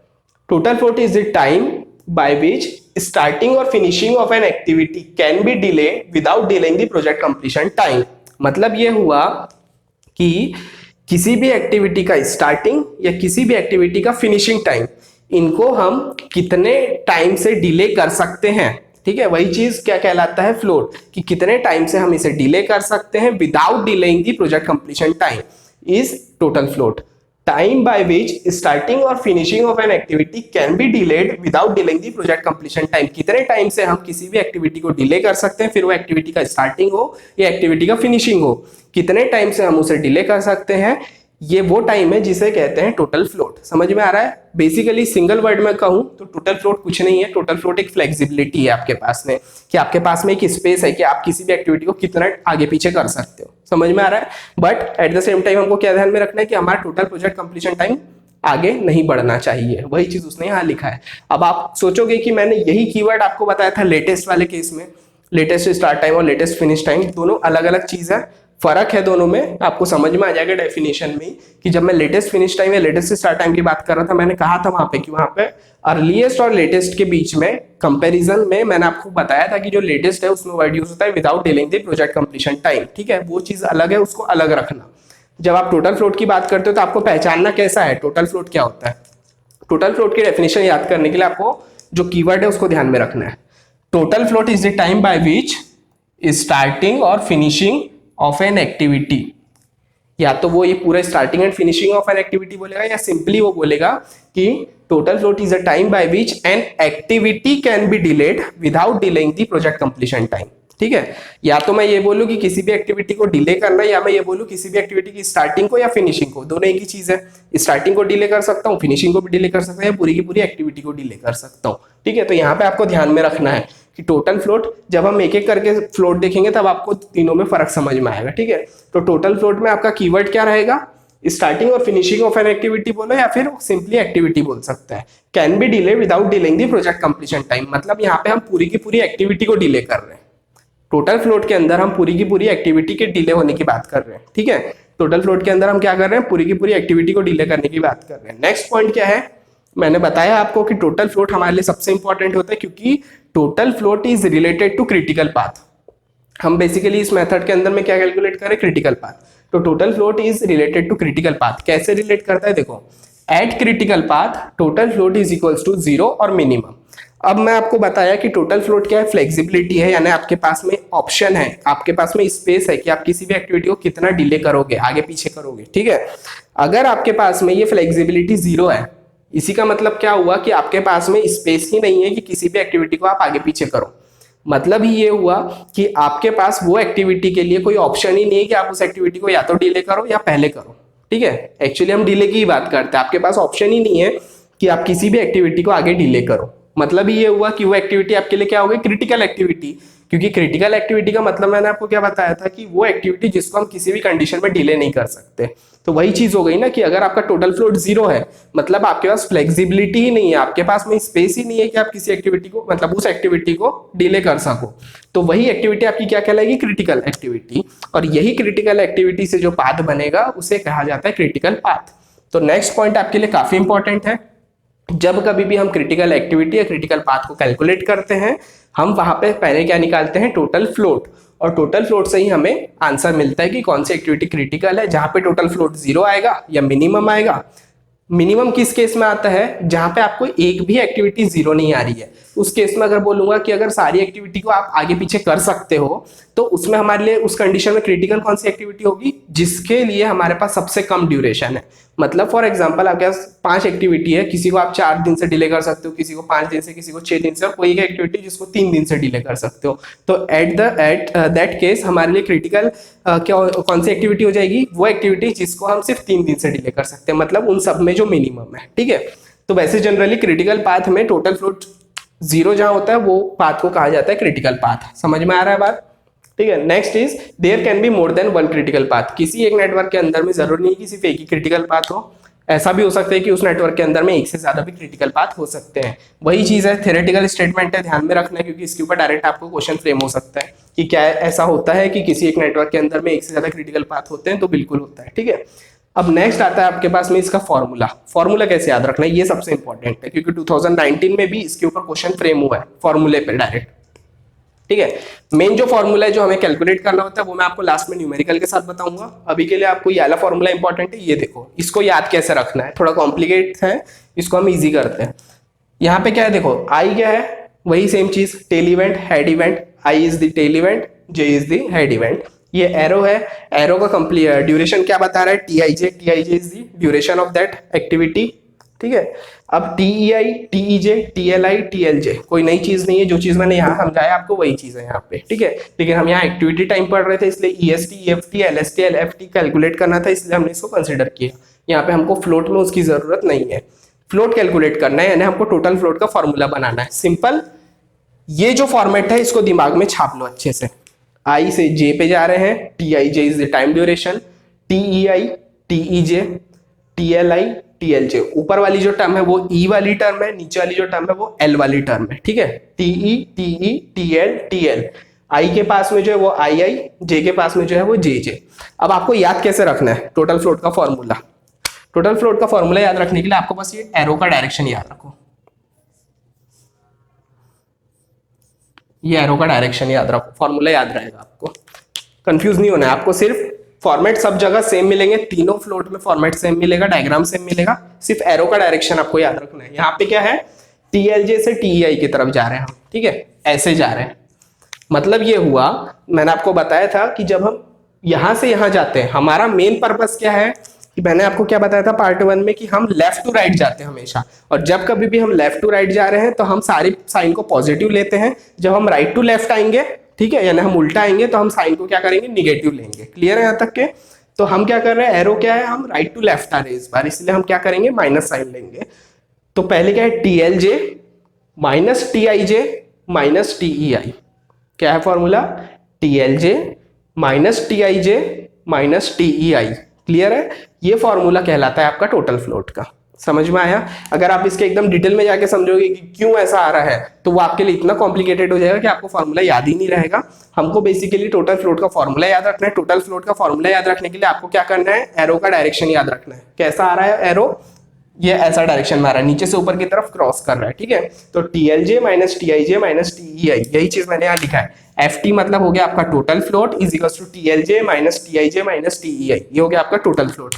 Total float is the time by which starting or finishing of an activity can be delayed without delaying the project completion time। मतलब ये हुआ कि किसी भी एक्टिविटी का स्टार्टिंग या किसी भी एक्टिविटी का फिनिशिंग टाइम, इनको हम कितने टाइम से डिले कर सकते हैं, ठीक है। वही चीज क्या कहलाता है फ्लोट, कि कितने टाइम से हम इसे डिले कर सकते हैं without delaying the project completion time is total float. Time by which starting or finishing of an activity can be delayed without delaying the project completion time। कितने टाइम से हम किसी भी एक्टिविटी को डिले कर सकते हैं, फिर वो एक्टिविटी का स्टार्टिंग हो या एक्टिविटी का फिनिशिंग हो, कितने टाइम से हम उसे डिले कर सकते हैं, ये वो टाइम है जिसे कहते हैं टोटल फ्लोट। समझ में आ रहा है? बेसिकली सिंगल वर्ड में कहूं तो टोटल फ्लोट कुछ नहीं है। टोटल फ्लोट एक फ्लेक्सिबिलिटी है आपके पास में, कि आपके पास में एक स्पेस है कि आप किसी भी एक्टिविटी को कितना आगे पीछे कर सकते हो। समझ में आ रहा है? But at the same time हमको क्या ध्यान में रखना है कि हमारा टोटल प्रोजेक्ट कंप्लीशन टाइम आगे नहीं बढ़ना चाहिए। वही चीज उसने यहाँ लिखा है। अब आप सोचोगे कि मैंने यही कीवर्ड आपको बताया था लेटेस्ट वाले केस में, लेटेस्ट स्टार्ट टाइम और लेटेस्ट फिनिश टाइम दोनों अलग अलग चीज है, फर्क है दोनों में। आपको समझ में आ जाएगा डेफिनेशन में कि जब मैं लेटेस्ट फिनिश टाइम या लेटेस्ट स्टार्ट टाइम की बात कर रहा था, मैंने कहा था वहां पे कि वहां पे अर्लीस्ट और लेटेस्ट के बीच में कंपैरिजन में मैंने आपको बताया था कि जो लेटेस्ट है उसमें वर्ड यूज होता है without delaying the project completion time, ठीक है। वो चीज अलग है, उसको अलग रखना। जब आप टोटल फ्लोट की बात करते हो तो आपको पहचानना कैसा है, टोटल फ्लोट क्या होता है। टोटल फ्लोट की डेफिनेशन याद करने के लिए आपको जो कीवर्ड है उसको ध्यान में रखना है। Total float is the time by which starting और फिनिशिंग ऑफ एन एक्टिविटी, या तो वो ये पूरा starting and finishing of an activity बोलेगा, या सिंपली वो बोलेगा कि total float is a time by which N activity can be delayed without delaying the project completion time, ठीक है। या तो मैं ये बोलूं कि किसी भी एक्टिविटी को डिले करना, या मैं ये बोलूं किसी भी एक्टिविटी की स्टार्टिंग को या फिनिशिंग को, दोनों एक ही चीज है। स्टार्टिंग को डिले कर सकता हूँ, फिनिशिंग को भी डिले कर सकता हूँ, या पूरी की पूरी एक्टिविटी को डिले कर सकता हूँ, ठीक है। तो यहाँ पे आपको ध्यान में रखना है कि टोटल फ्लोट, जब हम एक एक करके फ्लोट देखेंगे तब आपको तीनों में फर्क समझ में आएगा, ठीक है। तो टोटल फ्लोट में आपका कीवर्ड क्या रहेगा, स्टार्टिंग और फिनिशिंग ऑफ एन एक्टिविटी बोलो, या फिर सिंपली एक्टिविटी बोल सकता है। Can be delay without delaying the project completion time, मतलब यहाँ पे हम पूरी की पूरी एक्टिविटी को डिले कर रहे हैं। टोटल फ्लोट के अंदर हम पूरी की पूरी एक्टिविटी के डिले होने की बात कर रहे हैं, ठीक है। टोटल फ्लोट के अंदर हम क्या कर रहे हैं, पूरी की पूरी एक्टिविटी को डिले करने की बात कर रहे हैं। नेक्स्ट पॉइंट क्या है, मैंने बताया आपको कि टोटल फ्लोट हमारे लिए सबसे इंपॉर्टेंट होता है, क्योंकि total float is related to critical path. हम बेसिकली इस मेथड के अंदर में क्या कैलकुलेट करें, क्रिटिकल पाथ। तो total float is related to critical path. कैसे रिलेट करता है, देखो, at critical path total float is equals to 0 और मिनिमम। अब मैं आपको बताया कि टोटल फ्लोट क्या है, फ्लेक्सिबिलिटी है, यानी आपके पास में ऑप्शन है, आपके पास में स्पेस है कि आप किसी भी एक्टिविटी को कितना डिले करोगे, आगे पीछे करोगे, ठीक है। अगर आपके पास में ये फ्लेक्सिबिलिटी 0 है, इसी का मतलब क्या हुआ कि आपके पास में स्पेस ही नहीं है कि किसी भी एक्टिविटी को आप आगे पीछे करो। मतलब ही ये हुआ कि आपके पास वो एक्टिविटी के लिए कोई ऑप्शन ही नहीं है कि आप उस एक्टिविटी को या तो डिले करो या पहले करो, ठीक है। एक्चुअली हम डिले की ही बात करते हैं, आपके पास ऑप्शन ही नहीं है कि आप किसी भी एक्टिविटी को आगे डिले करो। मतलब ये हुआ कि वो एक्टिविटी आपके लिए क्या हो गई, क्रिटिकल एक्टिविटी। क्योंकि क्रिटिकल एक्टिविटी का मतलब मैंने आपको क्या बताया था कि वो एक्टिविटी जिसको हम किसी भी कंडीशन में डिले नहीं कर सकते। तो वही चीज हो गई ना कि अगर आपका टोटल फ्लोट 0 है, मतलब आपके पास फ्लेक्सिबिलिटी ही नहीं है, आपके पास में स्पेस ही नहीं है कि आप किसी एक्टिविटी को, मतलब उस एक्टिविटी को डिले कर सको। तो वही एक्टिविटी आपकी क्या कहलाएगी, क्रिटिकल एक्टिविटी। और यही क्रिटिकल एक्टिविटी से जो पाथ बनेगा उसे कहा जाता है क्रिटिकल पाथ। तो नेक्स्ट पॉइंट आपके लिए काफी इंपॉर्टेंट है। जब कभी भी हम क्रिटिकल एक्टिविटी या क्रिटिकल पाथ को कैलकुलेट करते हैं, हम वहां पे पहले क्या निकालते हैं, टोटल फ्लोट। और टोटल फ्लोट से ही हमें आंसर मिलता है कि कौन सी एक्टिविटी क्रिटिकल है, जहां पे टोटल फ्लोट 0 आएगा या मिनिमम आएगा। मिनिमम किस केस में आता है, जहां पे आपको एक भी एक्टिविटी 0 नहीं आ रही है। उस केस में अगर बोलूंगा कि अगर सारी एक्टिविटी को आप आगे पीछे कर सकते हो, तो उसमें हमारे लिए उस कंडीशन में क्रिटिकल कौन सी एक्टिविटी होगी, जिसके लिए हमारे पास सबसे कम ड्यूरेशन है। मतलब फॉर एग्जांपल आपके पास 5 एक्टिविटी है, किसी को आप 4 दिन से डिले कर सकते हो, किसी को 5 दिन से, किसी को 6 दिन से, और कोई एक एक्टिविटी जिसको 3 दिन से डिले कर सकते हो। तो एट दैट केस हमारे लिए क्रिटिकल क्या कौन सी एक्टिविटी हो जाएगी, वो एक्टिविटी जिसको हम सिर्फ 3 दिन से डिले कर सकते हैं, मतलब उन सब में जो मिनिमम है, ठीक है। तो वैसे जनरली क्रिटिकल पाथ में टोटल फ्लोट 0 जहां होता है वो पाथ को कहा जाता है क्रिटिकल पाथ। समझ में आ रहा है बात, ठीक है। Next is there can be more than one critical path. किसी एक नेटवर्क के अंदर में जरूर नहीं कि सिर्फ एक ही क्रिटिकल पाथ हो, ऐसा भी हो सकता है कि उस नेटवर्क के अंदर में एक से ज्यादा भी क्रिटिकल पाथ हो सकते हैं। वही चीज है, थ्योरेटिकल स्टेटमेंट है, ध्यान में रखना है, क्योंकि इसके ऊपर डायरेक्ट आपको क्वेश्चन फ्रेम हो सकता है कि क्या ऐसा होता है कि किसी एक नेटवर्क के अंदर में एक से ज्यादा क्रिटिकल पाथ होते हैं, तो बिल्कुल होता है, ठीक है। अब नेक्स्ट आता है आपके पास में इसका फॉर्मूला कैसे याद रखना है, ये सबसे इंपॉर्टेंट है, क्योंकि 2019 में भी इसके ऊपर क्वेश्चन फ्रेम हुआ है फॉर्मूले पे डायरेक्ट, ठीक है। मेन जो फॉर्मूला है जो हमें कैलकुलेट करना होता है वो मैं आपको लास्ट में न्यूमेरिकल के साथ बताऊंगा। अभी के लिए आपको ये वाला फॉर्मूला इंपॉर्टेंट है, ये देखो, इसको याद कैसे रखना है, थोड़ा कॉम्प्लिकेट है, इसको हम इजी करते हैं। यहाँ पे क्या है, देखो, आई क्या है, वही सेम चीज, tail event, head event, I is the tail event, J is the head event. ये एरो है, एरो का कंप्लीट ड्यूरेशन क्या बता रहा है, TIJ is the duration of that activity, ठीक है। अब टीईआई, टीईजे, टीएलआई, टीएलजे कोई नई चीज नहीं है, जो चीज मैंने यहाँ समझाया आपको वही चीज है यहाँ पे, ठीक है। लेकिन हम यहाँ एक्टिविटी टाइम पढ़ रहे थे, इसलिए EST, EFT, LST, LFT calculate करना था, इसलिए हमने इसको कंसिडर किया। यहाँ पे हमको फ्लोट में उसकी जरूरत नहीं है, फ्लोट कैलकुलेट करना है, यानी हमको टोटल फ्लोट का फॉर्मूला बनाना है। सिंपल, ये जो फॉर्मेट है इसको दिमाग में छाप लो अच्छे से। आई से जे पे जा रहे हैं, TIJ is the time duration, TEI, TEJ, TLI, TLJ, ऊपर वाली जो टर्म है वो ई वाली टर्म है, नीचे वाली जो टर्म है वो एल वाली टर्म है, ठीक है। टीई, टीई, टीएल, टीएल, आई के पास में जो है वो आई आई, जे के पास में जो है वो जे जे। अब आपको याद कैसे रखना है टोटल फ्लोट का फॉर्मूला। टोटल फ्लोट का फॉर्मूला याद रखने के लिए आपको बस ये एरो का डायरेक्शन याद रखो, ये एरो का डायरेक्शन याद रखो, फॉर्मूला याद रहेगा, आपको कंफ्यूज नहीं होना है। आपको सिर्फ फॉर्मेट सब जगह सेम मिलेंगे, तीनों फ्लोट में फॉर्मेट सेम मिलेगा, डायग्राम सेम मिलेगा, सिर्फ एरो का डायरेक्शन आपको याद रखना है। यहाँ पे क्या है, टीएलजे से टीईआई की तरफ जा रहे हैं हम, ठीक है, ऐसे जा रहे हैं। मतलब ये हुआ, मैंने आपको बताया था कि जब हम यहां से यहां जाते हैं, हमारा मेन पर्पस क्या है, कि मैंने आपको क्या बताया था पार्ट 1 में कि हम लेफ्ट टू राइट जाते हैं हमेशा, और जब कभी भी हम लेफ्ट टू राइट जा रहे हैं तो हम सारी साइन को पॉजिटिव लेते हैं। जब हम राइट टू लेफ्ट आएंगे, ठीक है, यानी हम उल्टा आएंगे, तो हम साइन को क्या करेंगे, निगेटिव लेंगे। क्लियर है यहाँ तक के? तो हम क्या कर रहे हैं, एरो क्या है, हम राइट टू लेफ्ट आ रहे हैं इस बार, इसलिए हम क्या करेंगे, माइनस साइन लेंगे। तो पहले क्या है, TLJ minus TIJ minus TEI, क्या है formula, TLJ minus TIJ minus TEI. Clear है? ये फॉर्मूला कहलाता है आपका टोटल फ्लोट का। समझ में आया? अगर आप इसके एकदम डिटेल में जाके समझोगे कि क्यों ऐसा आ रहा है तो वो आपके लिए इतना कॉम्प्लिकेटेड हो जाएगा कि आपको फॉर्मूला याद ही नहीं रहेगा। हमको बेसिकली टोटल फ्लोट का फॉर्मूला याद रखना है। टोटल फ्लोट का फॉर्मूला याद रखने के लिए आपको क्या करना है, एरो का डायरेक्शन याद रखना है। कैसा आ रहा है एरो, ये ऐसा डायरेक्शन में आ रहा है, नीचे से ऊपर की तरफ क्रॉस कर रहा है, ठीक है। तो TLJ minus TIJ minus TEI, यही चीज मैंने यहाँ लिखा है। FT मतलब हो गया आपका total float is equal to TLJ minus TIJ minus TEI, ये हो गया आपका टोटल फ्लोट,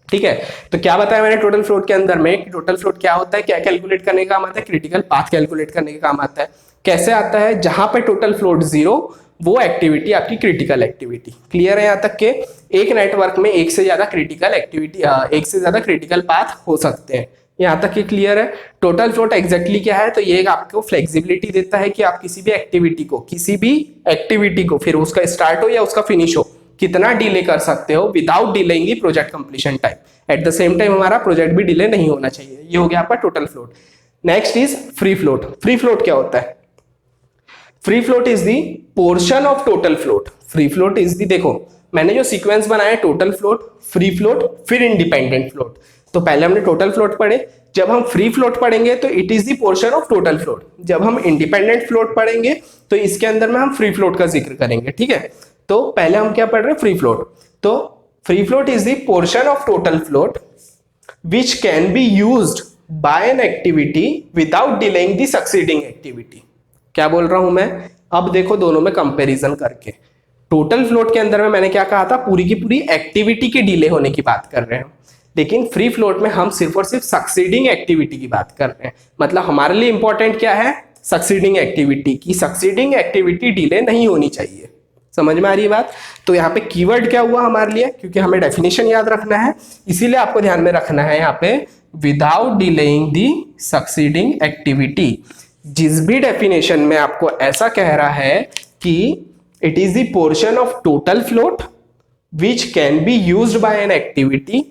ठीक है। तो क्या बताया मैंने टोटल फ्लोट के अंदर में कि टोटल फ्लोट क्या होता है, क्या कैलकुलेट करने का काम आता है, क्रिटिकल पाथ कैलकुलेट करने का काम आता है। कैसे आता है, जहां पे टोटल फ्लोट 0 वो एक्टिविटी आपकी क्रिटिकल एक्टिविटी। क्लियर है यहाँ तक के एक नेटवर्क में एक से ज्यादा क्रिटिकल एक्टिविटी, एक से ज्यादा क्रिटिकल पाथ हो सकते हैं। यहाँ तक ये क्लियर है। टोटल फ्लोट एग्जैक्टली क्या है, तो ये आपको फ्लेक्सिबिलिटी देता है कि आप किसी भी एक्टिविटी को फिर उसका स्टार्ट हो या उसका फिनिश हो कितना डिले कर सकते हो without delaying the project completion time. At the same time हमारा प्रोजेक्ट भी डिले नहीं होना चाहिए। ये हो गया आपका total float. Next is free float. Free float क्या होता है, free float is the portion of total float. Free float is the, देखो मैंने जो सीक्वेंस बनाया टोटल फ्लोट, फ्री फ्लोट, फिर इंडिपेंडेंट फ्लोट। तो पहले हमने टोटल फ्लोट पढ़े, जब हम फ्री फ्लोट पढ़ेंगे तो it is the portion of total float. जब हम इंडिपेंडेंट फ्लोट पढ़ेंगे तो इसके अंदर में हम फ्री फ्लोट का जिक्र करेंगे, ठीक है। तो पहले हम क्या पढ़ रहे हैं, फ्री फ्लोट। तो free float is the portion of total float which can be used by an activity without delaying the succeeding activity. क्या बोल रहा हूं मैं, अब देखो दोनों में कंपैरिजन करके। टोटल फ्लोट के अंदर में मैंने क्या कहा था, पूरी की पूरी एक्टिविटी के डिले होने की बात कर रहे हैं, लेकिन फ्री फ्लोट में हम सिर्फ और सिर्फ सक्सीडिंग एक्टिविटी की बात कर रहे हैं। मतलब हमारे लिए इंपॉर्टेंट क्या है, सक्सीडिंग एक्टिविटी की, सक्सीडिंग एक्टिविटी डिले नहीं होनी चाहिए। समझ में आ रही है बात? तो यहाँ पे कीवर्ड क्या हुआ हमारे लिए, क्योंकि हमें डेफिनेशन याद रखना है, इसीलिए आपको ध्यान में रखना है यहाँ पे विदाउट डिलेइंग दी सक्सीडिंग एक्टिविटी। जिस भी डेफिनेशन में आपको ऐसा कह रहा है कि it is the portion of total float which can be used by an activity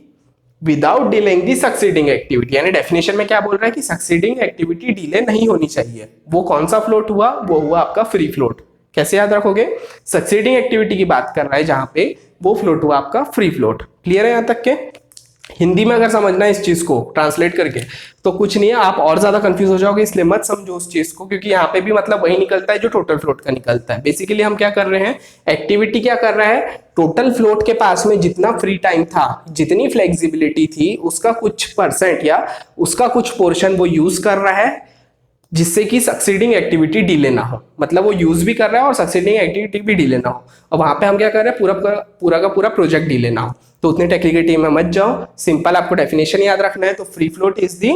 without delaying the succeeding activity, यानी डेफिनेशन में क्या बोल रहा है कि सक्सीडिंग एक्टिविटी डिले नहीं होनी चाहिए। वो कौन सा फ्लोट हुआ, वो हुआ आपका फ्री फ्लोट। कैसे याद रखोगे, सक्सीडिंग एक्टिविटी की बात कर रहा है जहां पे, वो फ्लोट हुआ आपका फ्री फ्लोट। क्लियर है यहाँ तक के? हिंदी में अगर समझना है इस चीज को ट्रांसलेट करके तो कुछ नहीं है, आप और ज्यादा कंफ्यूज हो जाओगे, इसलिए मत समझो उस चीज को, क्योंकि यहाँ पे भी मतलब वही निकलता है जो टोटल फ्लोट का निकलता है। बेसिकली हम क्या कर रहे हैं, एक्टिविटी क्या कर रहा है, टोटल फ्लोट के पास में जितना फ्री टाइम था, जितनी फ्लेक्सिबिलिटी थी, उसका कुछ परसेंट या उसका कुछ पोर्शन वो यूज कर रहा है जिससे कि सक्सीडिंग एक्टिविटी डिले ना हो। मतलब वो यूज भी कर रहा है और सक्सीडिंग एक्टिविटी भी डिले ना हो। और वहां पे हम क्या कर रहे हैं, पूरा का पूरा प्रोजेक्ट डिले ना हो। तो उतनी टेक्निकलिटी में मत जाओ, सिंपल आपको डेफिनेशन याद रखना है। तो free float is the,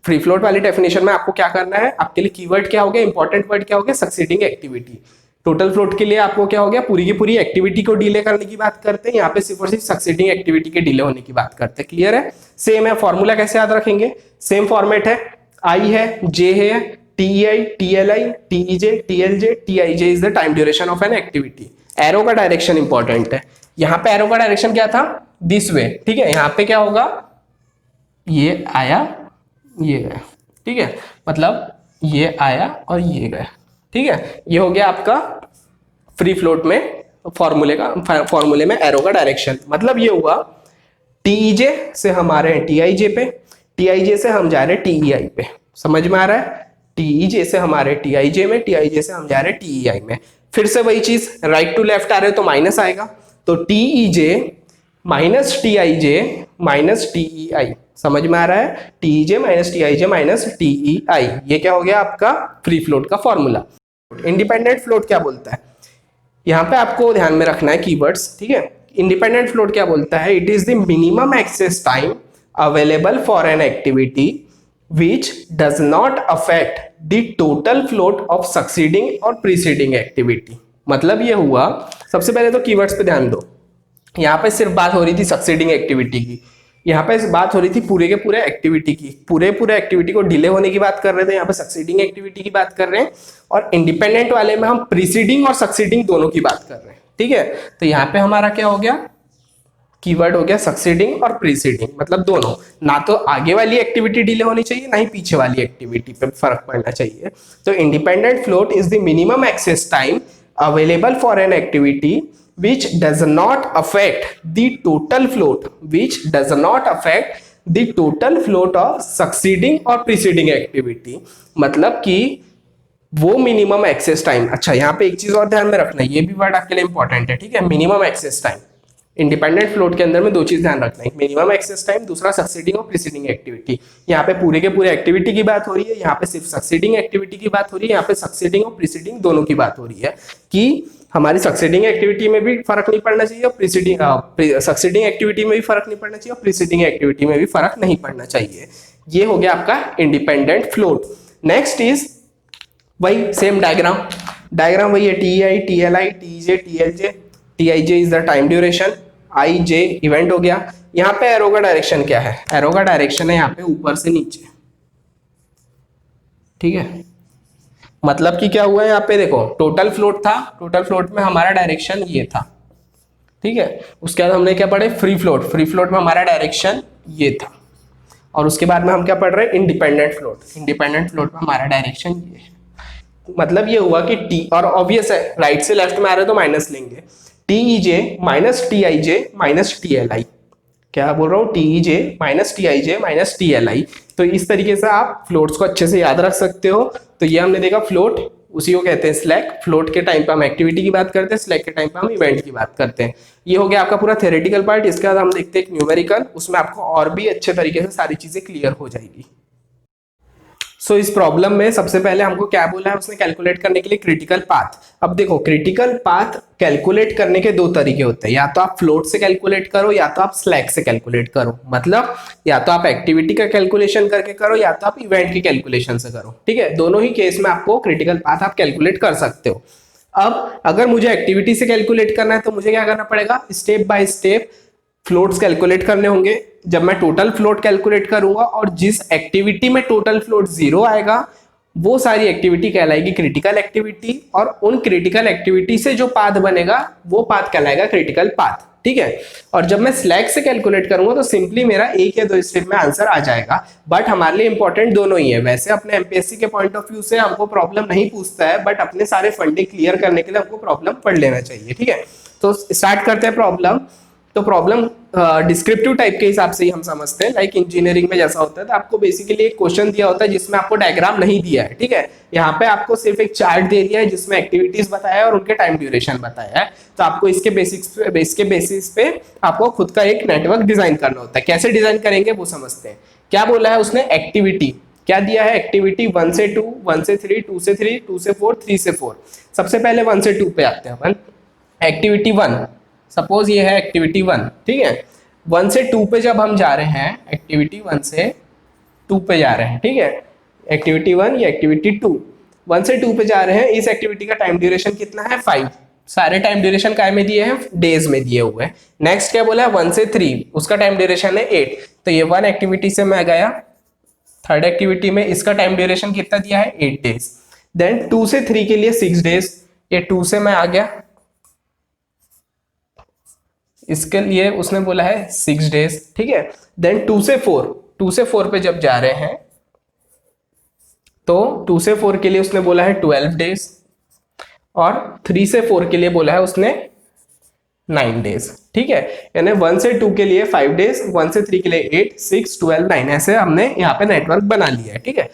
free float वाली डेफिनेशन में आपको क्या करना है, आपके लिए कीवर्ड क्या हो गया, इंपॉर्टेंट वर्ड क्या हो गया, सक्सीडिंग एक्टिविटी। टोटल फ्लोट के लिए आपको क्या हो गया, पूरी की पूरी एक्टिविटी को डिले करने की बात करते हैं, यहाँ पे सिर्फ और सिर्फ सक्सीडिंग एक्टिविटी के डिले होने की बात करते हैं। क्लियर है? सेम है, फॉर्मूला कैसे याद रखेंगे, सेम फॉर्मेट है, आई है, जे है, TEI, TLI, TEJ, TLJ, TIJ is the time duration of an activity। Arrow का डायरेक्शन इंपॉर्टेंट है। यहां पे एरो का डायरेक्शन क्या था, दिस वे, ठीक है। यहां पे क्या होगा, ये आया, ये गया, ठीक है। मतलब ये आया और ये गया, ठीक है। ये हो गया आपका फ्री फ्लोट में फॉर्मूले में एरो का डायरेक्शन। मतलब ये हुआ TEJ से हम आ रहे हैं TIJ पे, TIJ से हम जा रहे हैं TEI पे। समझ में आ रहा है? TEJ से हमारे TIJ में, TIJ से हम जा रहे हैं TEI में। फिर से वही चीज, राइट टू लेफ्ट आ रहे तो माइनस आएगा, तो TEJ minus TIJ minus TEI। समझ में आ रहा है? TEJ minus TIJ minus TEI, ये क्या हो गया आपका फ्री फ्लोट का फॉर्मूला। इंडिपेंडेंट फ्लोट क्या बोलता है, यहाँ पे आपको ध्यान में रखना है कीवर्ड्स, ठीक है। इंडिपेंडेंट फ्लोट क्या बोलता है, it is the minimum excess time available for an activity which does not affect the total float of succeeding और preceding activity। मतलब ये हुआ, सबसे पहले तो कीवर्ड्स पे ध्यान दो। यहाँ पे सिर्फ बात हो रही थी सक्सीडिंग एक्टिविटी की, यहाँ पे बात हो रही थी पूरे के पूरे एक्टिविटी की, पूरे एक्टिविटी को डिले होने की बात कर रहे थे, यहाँ पे सक्सीडिंग एक्टिविटी की बात कर रहे हैं। और इंडिपेंडेंट वाले में हम प्रीसीडिंग और सक्सीडिंग दोनों की बात कर रहे हैं, ठीक है। तो यहाँ पे हमारा क्या हो गया, कीवर्ड हो गया सक्सीडिंग और प्रीसीडिंग, मतलब दोनों, ना तो आगे वाली एक्टिविटी डिले होनी चाहिए, ना ही पीछे वाली एक्टिविटी पे फर्क पड़ना चाहिए। तो independent float is the minimum excess time available for an activity which does not affect the total float, which does not affect the total float of succeeding और प्रीसीडिंग एक्टिविटी, मतलब कि वो मिनिमम एक्सेस टाइम। अच्छा, यहाँ पे एक चीज और ध्यान में रखना है, ये भी वर्ड आपके लिए इंपॉर्टेंट है, ठीक है। Minimum excess time, independent float के अंदर में दो चीज ध्यान रखना है, मिनिमम एक्सेस टाइम, दूसरा सक्सीडिंग और प्रीसीडिंग एक्टिविटी। यहाँ पे पूरे के पूरे एक्टिविटी की बात हो रही है, यहाँ पे सिर्फ सक्सीडिंग एक्टिविटी की बात हो रही है, यहाँ पे सक्सीडिंग और प्रीसीडिंग दोनों की बात हो रही है कि हमारी सक्सीडिंग एक्टिविटी में भी फर्क नहीं पड़ना चाहिए और सक्सीडिंग एक्टिविटी में भी फर्क नहीं पड़ना चाहिए और प्रीसीडिंग एक्टिविटी में भी फर्क नहीं पड़ना चाहिए। ये हो गया आपका इंडिपेंडेंट फ्लोट। नेक्स्ट इज वही सेम डायग्राम वही है, T I, T L I, T J, T L J. T I J is the time duration, I J event हो गया। यहाँ पे एरो का डायरेक्शन क्या है? एरो का डायरेक्शन है यहाँ पे ऊपर से नीचे, ठीक है। मतलब कि क्या हुआ है यहाँ पे देखो, टोटल फ्लोट था, टोटल फ्लोट में हमारा डायरेक्शन ये था, ठीक है। उसके बाद हमने क्या पढ़े? फ्री फ्लोट, फ्री फ्लोट में हमारा डायरेक्शन ये था। और उसके बाद में हम क्या पढ़ रहे हैं? इंडिपेंडेंट फ्लोट, इंडिपेंडेंट फ्लोट में हमारा डायरेक्शन ये है। मतलब ये हुआ कि टी, और ऑब्वियस है राइट से लेफ्ट में आ रहे तो माइनस लेंगे, T E J minus T I J minus T L I. क्या बोल रहा हूँ? T E J minus T I J minus T L I. तो इस तरीके से आप फ्लोट्स को अच्छे से याद रख सकते हो। तो ये हमने देखा फ्लोट, उसी को कहते हैं स्लैक। फ्लोट के टाइम पे हम एक्टिविटी की बात करते हैं, स्लैक के टाइम पे हम इवेंट की बात करते हैं। ये हो गया आपका पूरा थ्योरेटिकल पार्ट। इसके बाद हम देखते हैं एक न्यूमेरिकल, उसमें आपको और भी अच्छे तरीके से सारी चीजें क्लियर हो जाएगी। सो इस प्रॉब्लम में सबसे पहले हमको क्या बोला है उसने? कैलकुलेट करने के लिए क्रिटिकल पाथ। अब देखो, क्रिटिकल पाथ कैलकुलेट करने के दो तरीके होते हैं, या तो आप फ्लोट से कैलकुलेट करो या तो आप स्लैक से कैलकुलेट करो। मतलब या तो आप एक्टिविटी का कैलकुलेशन करके करो या तो आप इवेंट की कैलकुलेशन से करो, ठीक है। दोनों ही केस में आपको क्रिटिकल पाथ आप कैलकुलेट कर सकते हो। अब अगर मुझे एक्टिविटी से कैलकुलेट करना है तो मुझे क्या करना पड़ेगा? Step by step floats calculate करने होंगे। जब मैं टोटल फ्लोट कैलकुलेट करूंगा और जिस एक्टिविटी में टोटल फ्लोट 0 आएगा वो सारी एक्टिविटी कहलाएगी क्रिटिकल एक्टिविटी, और उन क्रिटिकल एक्टिविटी से जो पाथ बनेगा वो पाथ कहलाएगा क्रिटिकल पाथ, ठीक है। और जब मैं स्लैक से कैलकुलेट करूंगा तो सिंपली मेरा एक या दो स्टेप में आंसर आ जाएगा। बट हमारे लिए इंपॉर्टेंट दोनों ही है। वैसे अपने एमपीएससी के पॉइंट ऑफ व्यू से हमको प्रॉब्लम नहीं पूछता है, बट अपने सारे फंडे क्लियर करने के लिए हमको प्रॉब्लम पढ़ लेना चाहिए, ठीक है। तो स्टार्ट करते हैं प्रॉब्लम। तो प्रॉब्लम डिस्क्रिप्टिव टाइप के हिसाब से ही हम समझते हैं, लाइक इंजीनियरिंग में जैसा होता है। तो आपको बेसिकली एक क्वेश्चन दिया होता है जिसमें आपको डायग्राम नहीं दिया है, ठीक है। यहाँ पे आपको सिर्फ एक चार्ट दे दिया है जिसमें एक्टिविटीज बताया है और उनके टाइम ड्यूरेशन बताया है। तो आपको इसके बेसिस पे आपको खुद का एक नेटवर्क डिजाइन करना होता है। कैसे डिजाइन करेंगे वो समझते हैं। क्या बोला है उसने? एक्टिविटी क्या दिया है? एक्टिविटी 1 से 2, 1 से 3, 2 से 3, 2 से 4, 3 से 4। सबसे पहले 1 से 2 पे आते हैं अपन। एक्टिविटी 1, सपोज ये है एक्टिविटी 1, ठीक है। 1 से 2 पे जब हम जा रहे हैं, एक्टिविटी 1 से 2 पे जा रहे हैं, ठीक है। एक्टिविटी 1 या एक्टिविटी 2, 1 से 2 पे जा रहे हैं। इस एक्टिविटी का टाइम ड्यूरेशन कितना है? 5। सारे टाइम ड्यूरेशन काय में दिए हैं? डेज में दिए हुए हैं। नेक्स्ट क्या बोला है? 1 से 3, उसका टाइम ड्यूरेशन है 8। तो ये 1 एक्टिविटी से मैं गया, थर्ड एक्टिविटी में इसका टाइम ड्यूरेशन कितना दिया है? 8 डेज। देन 2 से 3 के लिए 6 डेज, ये 2 से मैं आ गया, इसके लिए उसने बोला है 6 डेज, ठीक है। देन 2 से 4 पे जब जा रहे हैं तो 2 से 4 के लिए उसने बोला है 12 डेज, और 3 से 4 के लिए बोला है उसने 9 डेज, ठीक है। यानी 1 से 2 के लिए 5 डेज, 1 से 3 के लिए 8, 6, 12, 9, ऐसे हमने यहाँ पे नेटवर्क बना लिया है, ठीक है।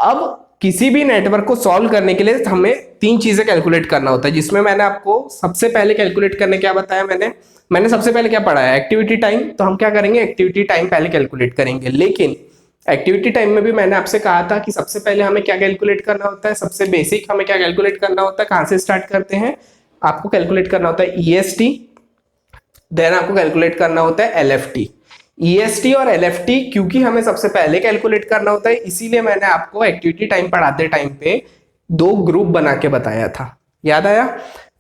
अब किसी भी नेटवर्क को सॉल्व करने के लिए हमें 3 चीजें कैलकुलेट करना होता है, जिसमें मैंने आपको सबसे पहले कैलकुलेट करने क्या बताया? मैंने सबसे पहले क्या पढ़ा है? Activity time. तो हम क्या करेंगे? एक्टिविटी टाइम पहले कैलकुलेट करेंगे। लेकिन एक्टिविटी टाइम में भी मैंने आपसे कहा था कि सबसे पहले हमें क्या कैलकुलेट करना होता है? सबसे बेसिक हमें क्या कैलकुलेट करना होता है? कहां से स्टार्ट करते हैं? आपको कैलकुलेट करना होता है ईएसटी, देन आपको कैलकुलेट करना होता है एलएफटी। ईएसटी और एलएफटी क्योंकि हमें सबसे पहले कैलकुलेट करना होता है, इसीलिए मैंने आपको एक्टिविटी टाइम पढ़ाते टाइम पे 2 ग्रुप बना के बताया था। याद आया?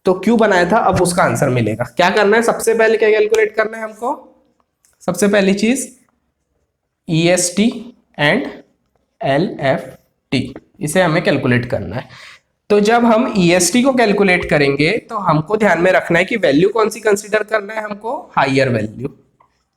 तो क्यों बनाया था? अब उसका आंसर मिलेगा। क्या करना है? सबसे पहले क्या कैलकुलेट करना है हमको? सबसे पहली चीज ईएसटी एंड एलएफटी, इसे हमें कैलकुलेट करना है। तो जब हम ईएसटी को कैलकुलेट करेंगे तो हमको ध्यान में रखना है कि वैल्यू कौन सी कंसीडर करना है? हमको हायर वैल्यू।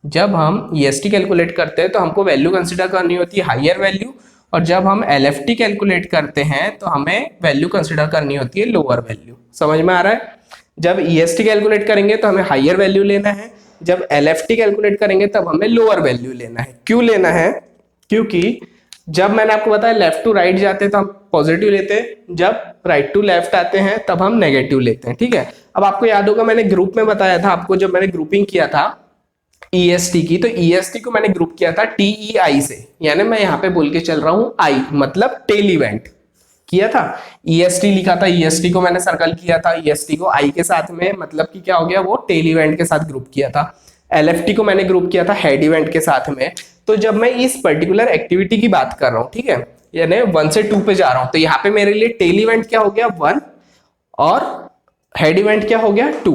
जब हम ईएसटी कैलकुलेट करते हैं तो हमको वैल्यू कंसीडर करनी होती है हायर वैल्यू, और जब हम एलएफटी कैलकुलेट करते हैं तो हमें वैल्यू कंसीडर करनी होती है लोअर वैल्यू। समझ में आ रहा है? जब ईएसटी कैलकुलेट करेंगे तो हमें हायर वैल्यू लेना है, जब LFT कैलकुलेट करेंगे तब हमें लोअर वैल्यू लेना है। क्यों लेना है? क्योंकि जब मैंने आपको बताया लेफ्ट टू राइट जाते हैं तो हम पॉजिटिव लेते हैं, जब राइट टू लेफ्ट आते हैं तब हम नेगेटिव लेते हैं। ठीक है, अब आपको याद होगा मैंने ग्रुप में बताया था आपको, जब मैंने ग्रुपिंग किया था EST की, तो EST को मैंने ग्रुप किया था TEI से, यानी मैं यहाँ पे बोल के चल रहा हूँ आई मतलब टेल इवेंट किया था। EST लिखा था, EST को मैंने सर्कल किया था, EST को आई के साथ में, मतलब कि क्या हो गया, वो टेल इवेंट के साथ ग्रुप किया था। LFT को मैंने ग्रुप किया था हेड इवेंट के साथ में। तो जब मैं इस पर्टिकुलर एक्टिविटी की बात कर रहा हूँ, ठीक है, यानी 1 से 2 पे जा रहा हूँ, तो यहाँ पे मेरे लिए टेल इवेंट क्या हो गया 1 और हेड इवेंट क्या हो गया 2।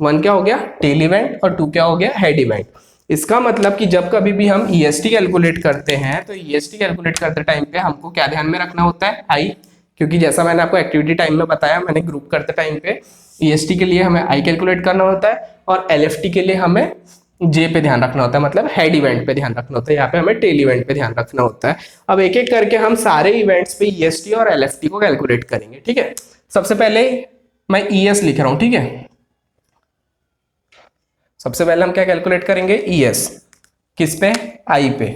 1 क्या हो गया टेल इवेंट और 2 क्या हो गया हेड इवेंट। इसका मतलब कि जब कभी भी हम EST कैलकुलेट करते हैं तो EST कैलकुलेट करते टाइम पे हमको क्या ध्यान में रखना होता है, आई, क्योंकि जैसा मैंने आपको एक्टिविटी टाइम में बताया, मैंने ग्रुप करते टाइम पे EST के लिए हमें आई कैलकुलेट करना होता है और LFT के लिए हमें जे पे ध्यान रखना होता है, मतलब हेड इवेंट पे ध्यान रखना होता है। यहाँ पे हमें टेल इवेंट पे ध्यान रखना होता है। अब एक एक करके हम सारे इवेंट्स पे EST और LFT को कैलकुलेट करेंगे। ठीक है, सबसे पहले मैं ES लिख रहा हूं। ठीक है, सबसे पहले हम क्या कैलकुलेट करेंगे ES, किस पे, आई पे,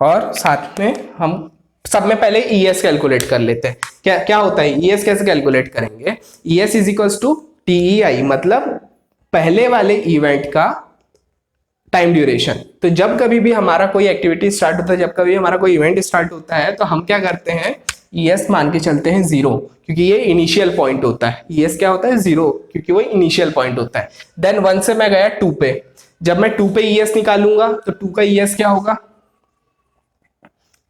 और साथ में हम सब में पहले ES कैलकुलेट कर लेते हैं। क्या क्या होता है ES कैसे कैलकुलेट करेंगे, ES is equals to TEI, मतलब पहले वाले इवेंट का टाइम ड्यूरेशन। तो जब कभी भी हमारा कोई एक्टिविटी स्टार्ट होता है, जब कभी हमारा कोई इवेंट स्टार्ट होता है, तो हम क्या करते हैं ES मान के चलते हैं 0, क्योंकि ये इनिशियल पॉइंट होता है। ES क्या होता है 0, क्योंकि वो इनिशियल पॉइंट होता है। देन 1 से मैं गया 2 पे, जब मैं 2 पे ES निकालूंगा तो 2 का ES क्या होगा,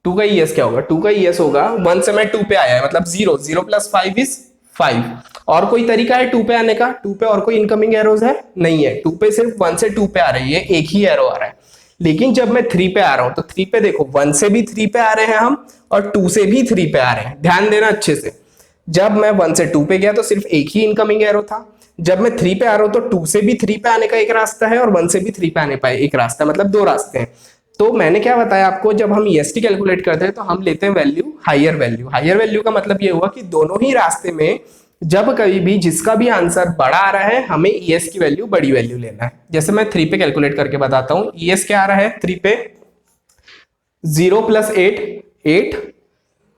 2 का ES क्या होगा, 2 का ES होगा 1 से मैं 2 पे आया है मतलब 0, 0 प्लस 5 इज 5। और कोई तरीका है 2 पे आने का, 2 पे और कोई इनकमिंग एरोज है नहीं है, 2 पे सिर्फ 1 से 2 पे आ रही है, एक ही एरो आ रहा है। लेकिन जब मैं 3 पे आ रहा हूं तो 3 पे देखो 1 से भी 3 पे आ रहे हैं हम और 2 से भी 3 पे आ रहे हैं, ध्यान देना अच्छे से। जब मैं 1 से 2 पे गया तो सिर्फ एक ही इनकमिंग एरो था, जब मैं 3 पे आ रहा हूं तो 2 से भी 3 पे आने का एक रास्ता है और 1 से भी 3 पे आने का एक रास्ता, मतलब 2 रास्ते हैं। तो मैंने क्या बताया आपको, जब हम EST कैलकुलेट करते हैं तो हम लेते हैं value higher value. Higher value का मतलब ये हुआ कि दोनों ही रास्ते में जब कभी भी जिसका भी आंसर बड़ा आ रहा है हमें ES की वैल्यू बड़ी वैल्यू लेना है। जैसे मैं 3 पे कैलकुलेट करके बताता हूं, ES क्या आ रहा है 3 पे, 0 प्लस 8 8,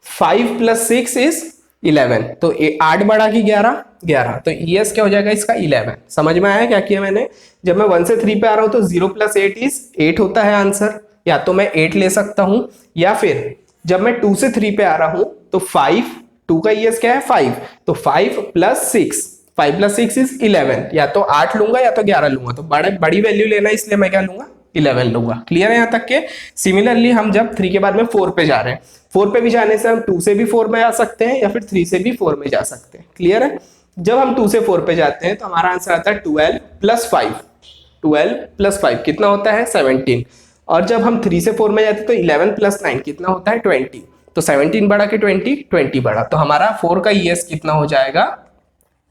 5 प्लस 6 इज 11, तो 8 बढ़ा की 11 11, तो ES क्या हो जाएगा इसका 11। समझ में आया क्या किया मैंने? जब मैं 1 से 3 पे आ रहा हूं तो 0 प्लस 8 इज 8 होता है आंसर, या तो मैं 8 ले सकता हूं, या फिर जब मैं 2 से 3 पे आ रहा हूं तो 5, 2 का ES क्या है 5, तो 5 प्लस 6, 5 प्लस 6 इज 11, या तो 8 लूंगा या तो 11 लूंगा, तो बड़ी वैल्यू लेना इसलिए मैं क्या लूंगा 11 लूंगा। क्लियर है यहाँ तक के? सिमिलरली हम जब 3 के बाद में 4 पे जा रहे हैं, 4 पे भी जाने से हम 2 से भी 4 में जा सकते हैं या फिर 3 से भी 4 में जा सकते हैं। क्लियर है? जब हम 2 से 4 पे जाते हैं तो हमारा आंसर आता है 12 प्लस 5, 12 प्लस 5 कितना होता है 17, और जब हम 3 से 4 में जाते हैं तो 11 प्लस 9 कितना होता है 20, तो 17 बढ़ा के 20, 20 बढ़ा, तो हमारा 4 का ES कितना हो जाएगा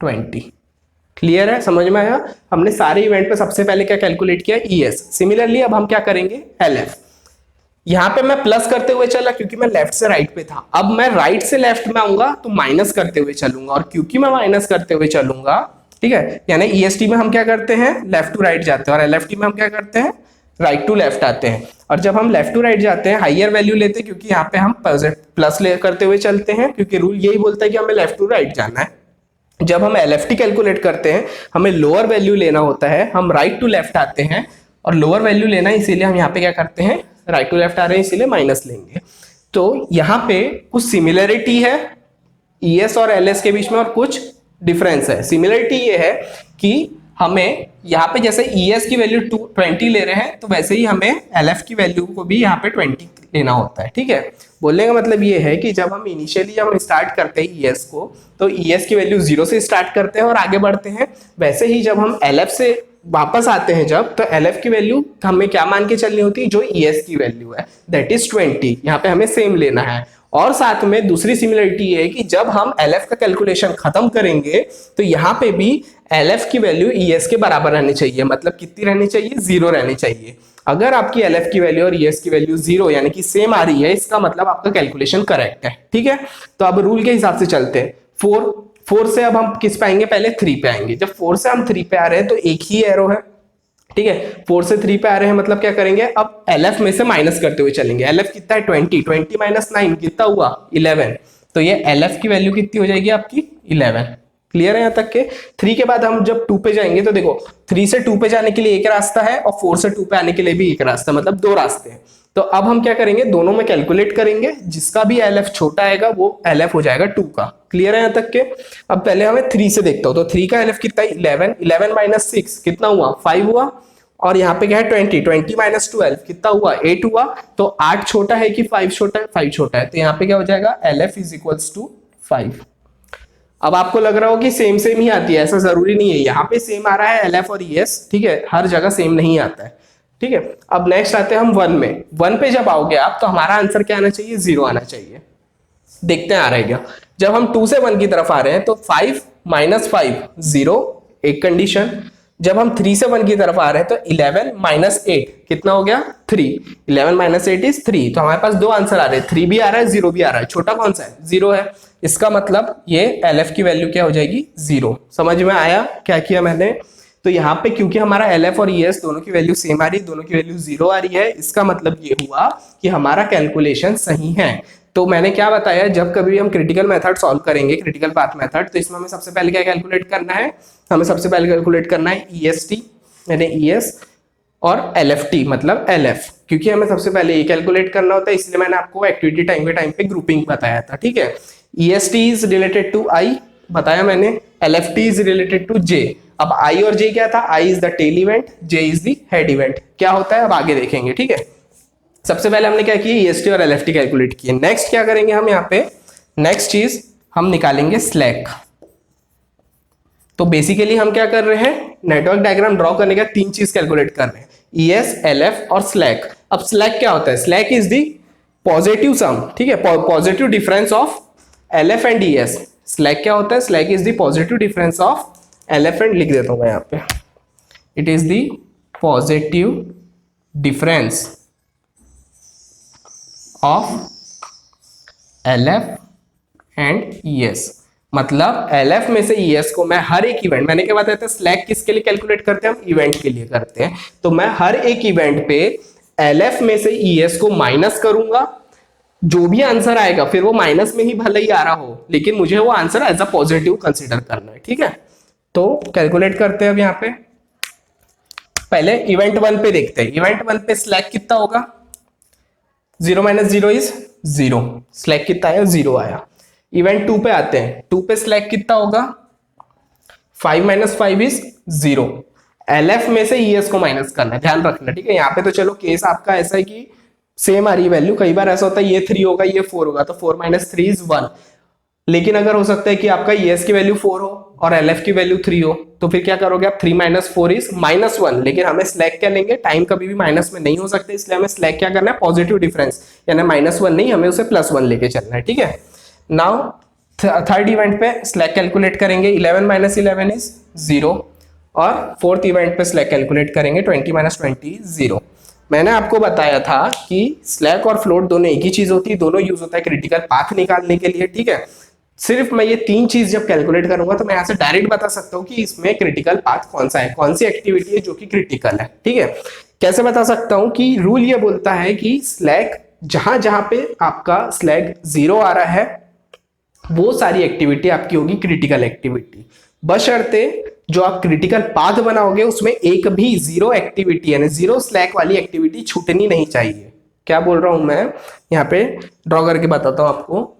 20। क्लियर है? समझ में आया? हमने सारे इवेंट पे सबसे पहले क्या कैलकुलेट किया ES। सिमिलरली अब हम क्या करेंगे LF। यहाँ पे मैं प्लस करते हुए चला क्योंकि मैं लेफ्ट से राइट पे था, अब मैं राइट से लेफ्ट में आऊंगा तो माइनस करते हुए चलूंगा, और क्योंकि मैं माइनस करते हुए चलूंगा, ठीक है, यानी EST में हम क्या करते हैं लेफ्ट टू राइट जाते हैं और LFT में हम क्या करते हैं राइट टू लेफ्ट आते हैं। और जब हम लेफ्ट टू राइट जाते हैं हाइयर वैल्यू लेते हैं, क्योंकि यहाँ पे हम प्लस ले करते हुए चलते हैं, क्योंकि रूल यही बोलता है कि हमें लेफ्ट टू राइट जाना है। जब हम LFT कैलकुलेट करते हैं हमें लोअर वैल्यू लेना होता है, हम राइट टू लेफ्ट आते हैं और लोअर वैल्यू लेना है, इसीलिए हम यहाँ पे क्या करते हैं राइट टू लेफ्ट आ रहे हैं इसीलिए माइनस लेंगे। तो यहाँ पे कुछ सिमिलरिटी है ES और LS के बीच में और कुछ डिफरेंस है। सिमिलरिटी ये है कि हमें यहाँ पे जैसे ES की वैल्यू 20 ले रहे हैं तो वैसे ही हमें LF की वैल्यू को भी यहाँ पे 20 लेना होता है। ठीक है, बोलने का मतलब ये है कि जब हम इनिशियली जब हम स्टार्ट करते हैं ES को तो ES की वैल्यू 0 से स्टार्ट करते हैं और आगे बढ़ते हैं, वैसे ही जब हम LF से वापस आते हैं जब, तो LF की वैल्यू हमें क्या मान के चलनी होती है जो ES की वैल्यू है दैट इज 20, यहाँ पे हमें सेम लेना है। और साथ में दूसरी सिमिलरिटी ये है कि जब हम LF का कैलकुलेशन खत्म करेंगे तो यहाँ पे भी LF की वैल्यू ES के बराबर रहनी चाहिए, मतलब कितनी रहनी चाहिए 0 रहनी चाहिए। अगर आपकी LF की वैल्यू और ES की वैल्यू 0 यानी कि सेम आ रही है, इसका मतलब आपका कैलकुलेशन करेक्ट है। ठीक है, तो अब रूल के हिसाब से चलते हैं। 4 से अब हम किस पे आएंगे, पहले 3 पे आएंगे। जब 4 से हम 3 पे आ रहे हैं तो एक ही एरो है, ठीक है, 4 से 3 पे आ रहे हैं, मतलब क्या करेंगे, अब LF में से माइनस करते हुए चलेंगे। LF कितना है 20, 20 माइनस 9 कितना हुआ 11, तो ये LF की वैल्यू कितनी हो जाएगी आपकी 11। क्लियर है यहाँ तक के। 3 के बाद हम जब 2 पे जाएंगे तो देखो 3 से 2 पे जाने के लिए एक रास्ता है और 4 से 2 पे आने के लिए भी एक रास्ता, मतलब दो रास्ते हैं। तो अब हम क्या करेंगे, दोनों में कैलकुलेट करेंगे, जिसका भी LF छोटा आएगा वो LF हो जाएगा 2 का। क्लियर है यहाँ तक के। अब पहले हमें 3 से देखता हूं, तो 3 का LF कितना है 11, 11 माइनस 6 कितना हुआ 5 हुआ, और यहाँ पे क्या है 20, 20 माइनस 12 कितना हुआ 8 हुआ। तो 8 छोटा है कि 5 छोटा है, 5 छोटा है, तो यहाँ पे क्या हो जाएगा LF इज इक्वल्स टू 5। अब आपको लग रहा हो कि सेम सेम ही आती है, ऐसा जरूरी नहीं है, यहाँ पे सेम आ रहा है LF और ES, ठीक है, हर जगह सेम नहीं आता है। ठीक है, अब नेक्स्ट आते हैं हम 1 में। 1 पे जब आओगे आप तो हमारा आंसर क्या आना चाहिए 0 आना चाहिए। देखते हैं आ रहा है क्या। जब हम 2 से 1 की तरफ आ रहे हैं तो 5 माइनस 5 0, एक कंडीशन। जब हम 3 से 1 की तरफ आ रहे हैं तो 11 माइनस 8 कितना हो गया 3, 11 माइनस 8 इज 3। तो हमारे पास दो आंसर आ रहे हैं, 3 भी आ रहा है 0 भी आ रहा है, छोटा कौन सा है 0 है। इसका मतलब ये LF की वैल्यू क्या हो जाएगी 0। समझ में आया क्या किया मैंने। तो यहाँ पे क्योंकि हमारा LF और ES दोनों की वैल्यू सेम आ रही है, दोनों की वैल्यू 0 आ रही है, इसका मतलब ये हुआ कि हमारा कैलकुलेशन सही है। तो मैंने क्या बताया, जब कभी भी हम क्रिटिकल मेथड सॉल्व करेंगे, क्रिटिकल पाथ मेथड, तो इसमें हमें सबसे पहले क्या कैलकुलेट करना है, हमें सबसे पहले कैलकुलेट करना है EST यानी ES और LFT मतलब LF, क्योंकि हमें सबसे पहले ये कैलकुलेट करना होता है, इसलिए मैंने आपको एक्टिविटी टाइम के टाइम पे ग्रुपिंग बताया था। ठीक है, EST is related to I बताया मैंने, LFT is related to J। अब I और J क्या था, I is the tail event, J is the head event. क्या होता है अब आगे देखेंगे। ठीक है, सबसे पहले हमने क्या किया EST और LFT कैलकुलेट किए। नेक्स्ट क्या करेंगे हम यहाँ पे, नेक्स्ट चीज हम निकालेंगे स्लैक। तो बेसिकली हम क्या कर रहे हैं, नेटवर्क डायग्राम ड्रॉ करने का 3 चीज कैलकुलेट कर रहे हैं, ES LF और स्लैक। अब स्लैक क्या होता है, स्लैक इज द पॉजिटिव सम, ठीक है, positive difference of LF and ES। Slack क्या होता है, slack is the positive difference of LF and, लिख देता हूं मैं यहाँ पे, it is the positive difference of LF and ES। मतलब LF में से ES को मैं हर एक इवेंट, मैंने क्या बताया था, स्लैक किसके लिए कैलकुलेट करते हैं हम, इवेंट के लिए करते हैं, तो मैं हर एक इवेंट पे LF में से ES को माइनस करूंगा, जो भी आंसर आएगा फिर वो माइनस में ही भले ही आ रहा हो, लेकिन मुझे वो answer as a positive consider करना है। ठीक है, तो कैलकुलेट करते हैं अब यहाँ पे। पहले इवेंट 1 पे देखते हैं, इवेंट 1 पे स्लैक कितना होगा, 0 माइनस 0 इज 0, स्लैक कितना आया 0 आया। इवेंट 2 पे आते हैं, 2 पे स्लैक कितना होगा 5 माइनस 5 इज 0। LF में से ES को माइनस करना है, ध्यान रखना। ठीक है, यहाँ पे तो चलो केस आपका ऐसा है कि सेम आ रही वैल्यू, कई बार ऐसा होता है ये 3 होगा ये 4 होगा, तो 4 माइनस 3 इज 1। लेकिन अगर हो सकता है कि आपका ES की वैल्यू 4 हो और LF की वैल्यू 3 हो, तो फिर क्या करोगे आप, 3 माइनस 4 इज माइनस 1। लेकिन हमें स्लैक क्या लेंगे, टाइम कभी भी माइनस में नहीं हो सकते, इसलिए हमें स्लैक क्या करना है, पॉजिटिव डिफरेंस, यानी माइनस 1 नहीं, हमें उसे प्लस 1 लेके चलना है। ठीक है, नाउ थर्ड इवेंट पे स्लैक कैलकुलेट करेंगे, 11 माइनस 11 इज 0, और फोर्थ इवेंट पे स्लैक कैलकुलेट करेंगे, 20 माइनस 20 0। मैंने आपको बताया था कि स्लैक और फ्लोट दोनों एक ही चीज होती है, दोनों यूज होता है क्रिटिकल पाथ निकालने के लिए। ठीक है, सिर्फ मैं ये 3 चीज जब कैलकुलेट करूंगा तो मैं यहाँ से डायरेक्ट बता सकता हूँ कि इसमें क्रिटिकल पाथ कौन सा है, कौन सी एक्टिविटी है जो कि क्रिटिकल है। ठीक है, कैसे बता सकता हूँ कि रूल ये बोलता है कि स्लैक जहां जहां पे आपका स्लैक 0 आ रहा है वो सारी एक्टिविटी आपकी होगी क्रिटिकल एक्टिविटी, बशर्ते जो आप क्रिटिकल पाथ बनाओगे उसमें एक भी 0 एक्टिविटी यानी 0 स्लैक वाली एक्टिविटी छूटनी नहीं चाहिए। क्या बोल रहा हूं मैं, यहाँ पे ड्रॉ करके बताता हूं आपको।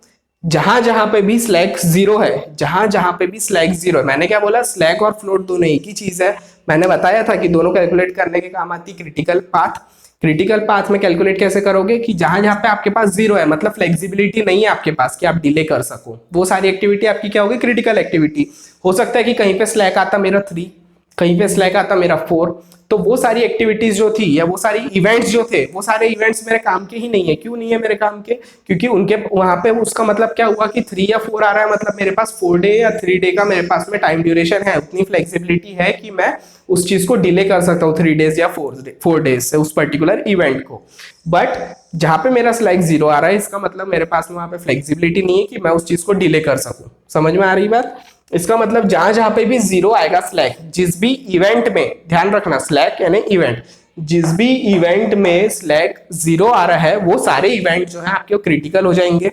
जहां जहां पे भी स्लैक 0 है, जहां जहां पे भी स्लैक 0 है, मैंने क्या बोला, स्लैक और फ्लोट दोनों एक ही चीज है। मैंने बताया था कि दोनों कैलकुलेट करने के काम आती क्रिटिकल पाथ। क्रिटिकल पाथ में कैलकुलेट कैसे करोगे कि जहां जहां पे आपके पास 0 है, मतलब फ्लेक्सिबिलिटी नहीं है आपके पास कि आप डिले कर सको, वो सारी एक्टिविटी आपकी क्या होगी, क्रिटिकल एक्टिविटी। हो सकता है कि कहीं पे स्लैक आता मेरा 3, कहीं पे स्लैक आता मेरा 4, तो वो सारी एक्टिविटीज जो थी या वो सारी इवेंट्स जो थे, वो सारे इवेंट्स मेरे काम के ही नहीं है। क्यों नहीं है मेरे काम के, क्योंकि उनके वहां पे उसका मतलब क्या हुआ कि 3 या 4 आ रहा है, मतलब मेरे पास 4 डे या 3 डे का मेरे पास में टाइम ड्यूरेशन है, उतनी फ्लेक्सिबिलिटी है कि मैं उस चीज को डिले कर सकता हूँ 3 डेज या 4 डेज से उस पर्टिकुलर इवेंट को। बट जहां पे मेरा स्लैक 0 आ रहा है, इसका मतलब मेरे पास में वहां पे फ्लेक्सिबिलिटी नहीं है कि मैं उस चीज को डिले कर सकूं। समझ में आ रही बात। इसका मतलब जहां जहां पे भी जीरो आएगा स्लैक, जिस भी इवेंट में, ध्यान रखना स्लैक यानी इवेंट, जिस भी इवेंट में स्लैक जीरो आ रहा है वो सारे इवेंट जो है आपके क्रिटिकल हो जाएंगे।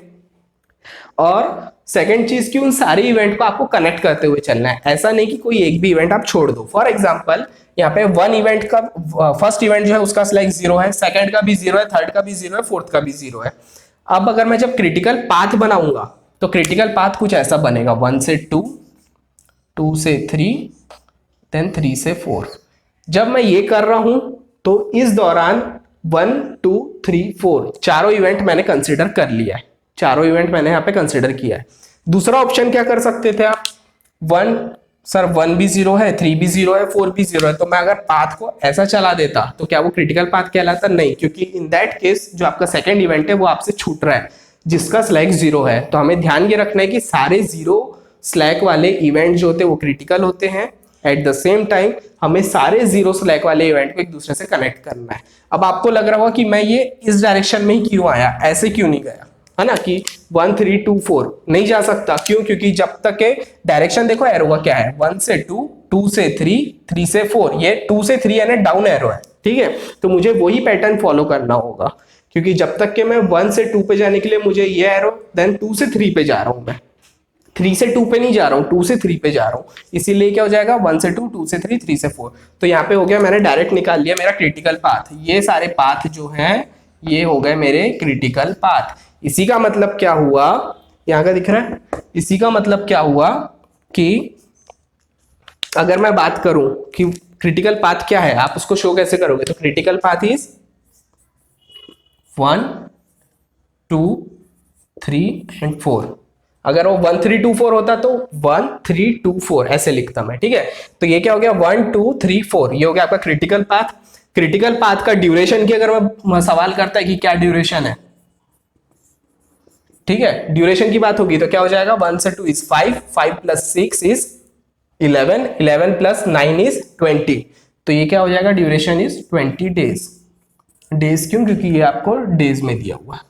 और सेकंड चीज की उन सारे इवेंट को आपको कनेक्ट करते हुए चलना है, ऐसा नहीं कि कोई एक भी इवेंट आप छोड़ दो। फॉर एग्जांपल यहाँ पे वन इवेंट का फर्स्ट इवेंट जो है उसका स्लैक जीरो है, सेकंड का भी जीरो है, थर्ड का भी जीरो है, फोर्थ का भी जीरो है। अब अगर मैं जब क्रिटिकल पाथ बनाऊंगा तो क्रिटिकल पाथ कुछ ऐसा बनेगा, 1 से 2, 2 से 3, देन 3 से 4। जब मैं ये कर रहा हूं तो इस दौरान 1 2 3 4 चारों इवेंट मैंने कंसिडर कर लिया है, चारों इवेंट मैंने यहाँ पे कंसिडर किया है। दूसरा ऑप्शन क्या कर सकते थे आप, 1 सर 1 भी जीरो है, 3 भी जीरो है, 4 भी जीरो है, तो मैं अगर पाथ को ऐसा चला देता तो क्या वो क्रिटिकल पाथ कहलाता? नहीं, क्योंकि इन दैट केस जो आपका सेकंड इवेंट है वो आपसे छूट रहा है जिसका स्लैक जीरो है। तो हमें ध्यान ये रखना है कि सारे जीरो स्लैक वाले इवेंट जो होते हैं वो क्रिटिकल होते हैं। एट द सेम टाइम हमें सारे जीरो स्लैक वाले इवेंट को एक दूसरे से कनेक्ट करना है। अब आपको लग रहा होगा कि मैं ये इस डायरेक्शन में ही क्यों आया, ऐसे क्यों नहीं गया, है ना, कि 1 3 2 4 नहीं जा सकता। क्यों? क्योंकि जब तक के डायरेक्शन देखो एरो का क्या है, 1 से 2, 2 से 3, 3 से 4, ये 2 से 3 यानी डाउन एरो है, ठीक है। तो मुझे वही पैटर्न फॉलो करना होगा, क्योंकि जब तक के मैं 1 से 2 पे जाने के लिए मुझे ये एरो, देन 2 से 3 पे जा रहा हूं, मैं 3 से 2 पे नहीं जा रहा हूँ, 2 से 3 पे जा रहा हूँ, इसीलिए क्या हो जाएगा 1 से 2, 2 से 3, 3 से 4। तो यहाँ पे हो गया, मैंने डायरेक्ट निकाल लिया मेरा क्रिटिकल पाथ। ये सारे पाथ जो हैं ये हो गए मेरे क्रिटिकल पाथ। इसी का मतलब क्या हुआ, यहाँ का दिख रहा है, इसी का मतलब क्या हुआ कि अगर मैं बात करूं कि क्रिटिकल पाथ क्या है, आप उसको शो कैसे करोगे, तो क्रिटिकल पाथ इज 1 2 3 एंड 4। अगर वो 1 3 2 4 होता तो 1 3 2 4 ऐसे लिखता मैं, ठीक है। तो ये क्या हो गया 1 2 3 4, ये हो गया आपका क्रिटिकल पाथ। क्रिटिकल पाथ का ड्यूरेशन की अगर मैं सवाल करता है कि क्या ड्यूरेशन है, ठीक है, ड्यूरेशन की बात होगी तो क्या हो जाएगा 1 से 2 is 5, 5 plus 6 is 11, 11 plus 9 is 20। तो ये क्या हो जाएगा, ड्यूरेशन इज 20 डेज। डेज क्यों? क्योंकि ये आपको डेज में दिया हुआ है,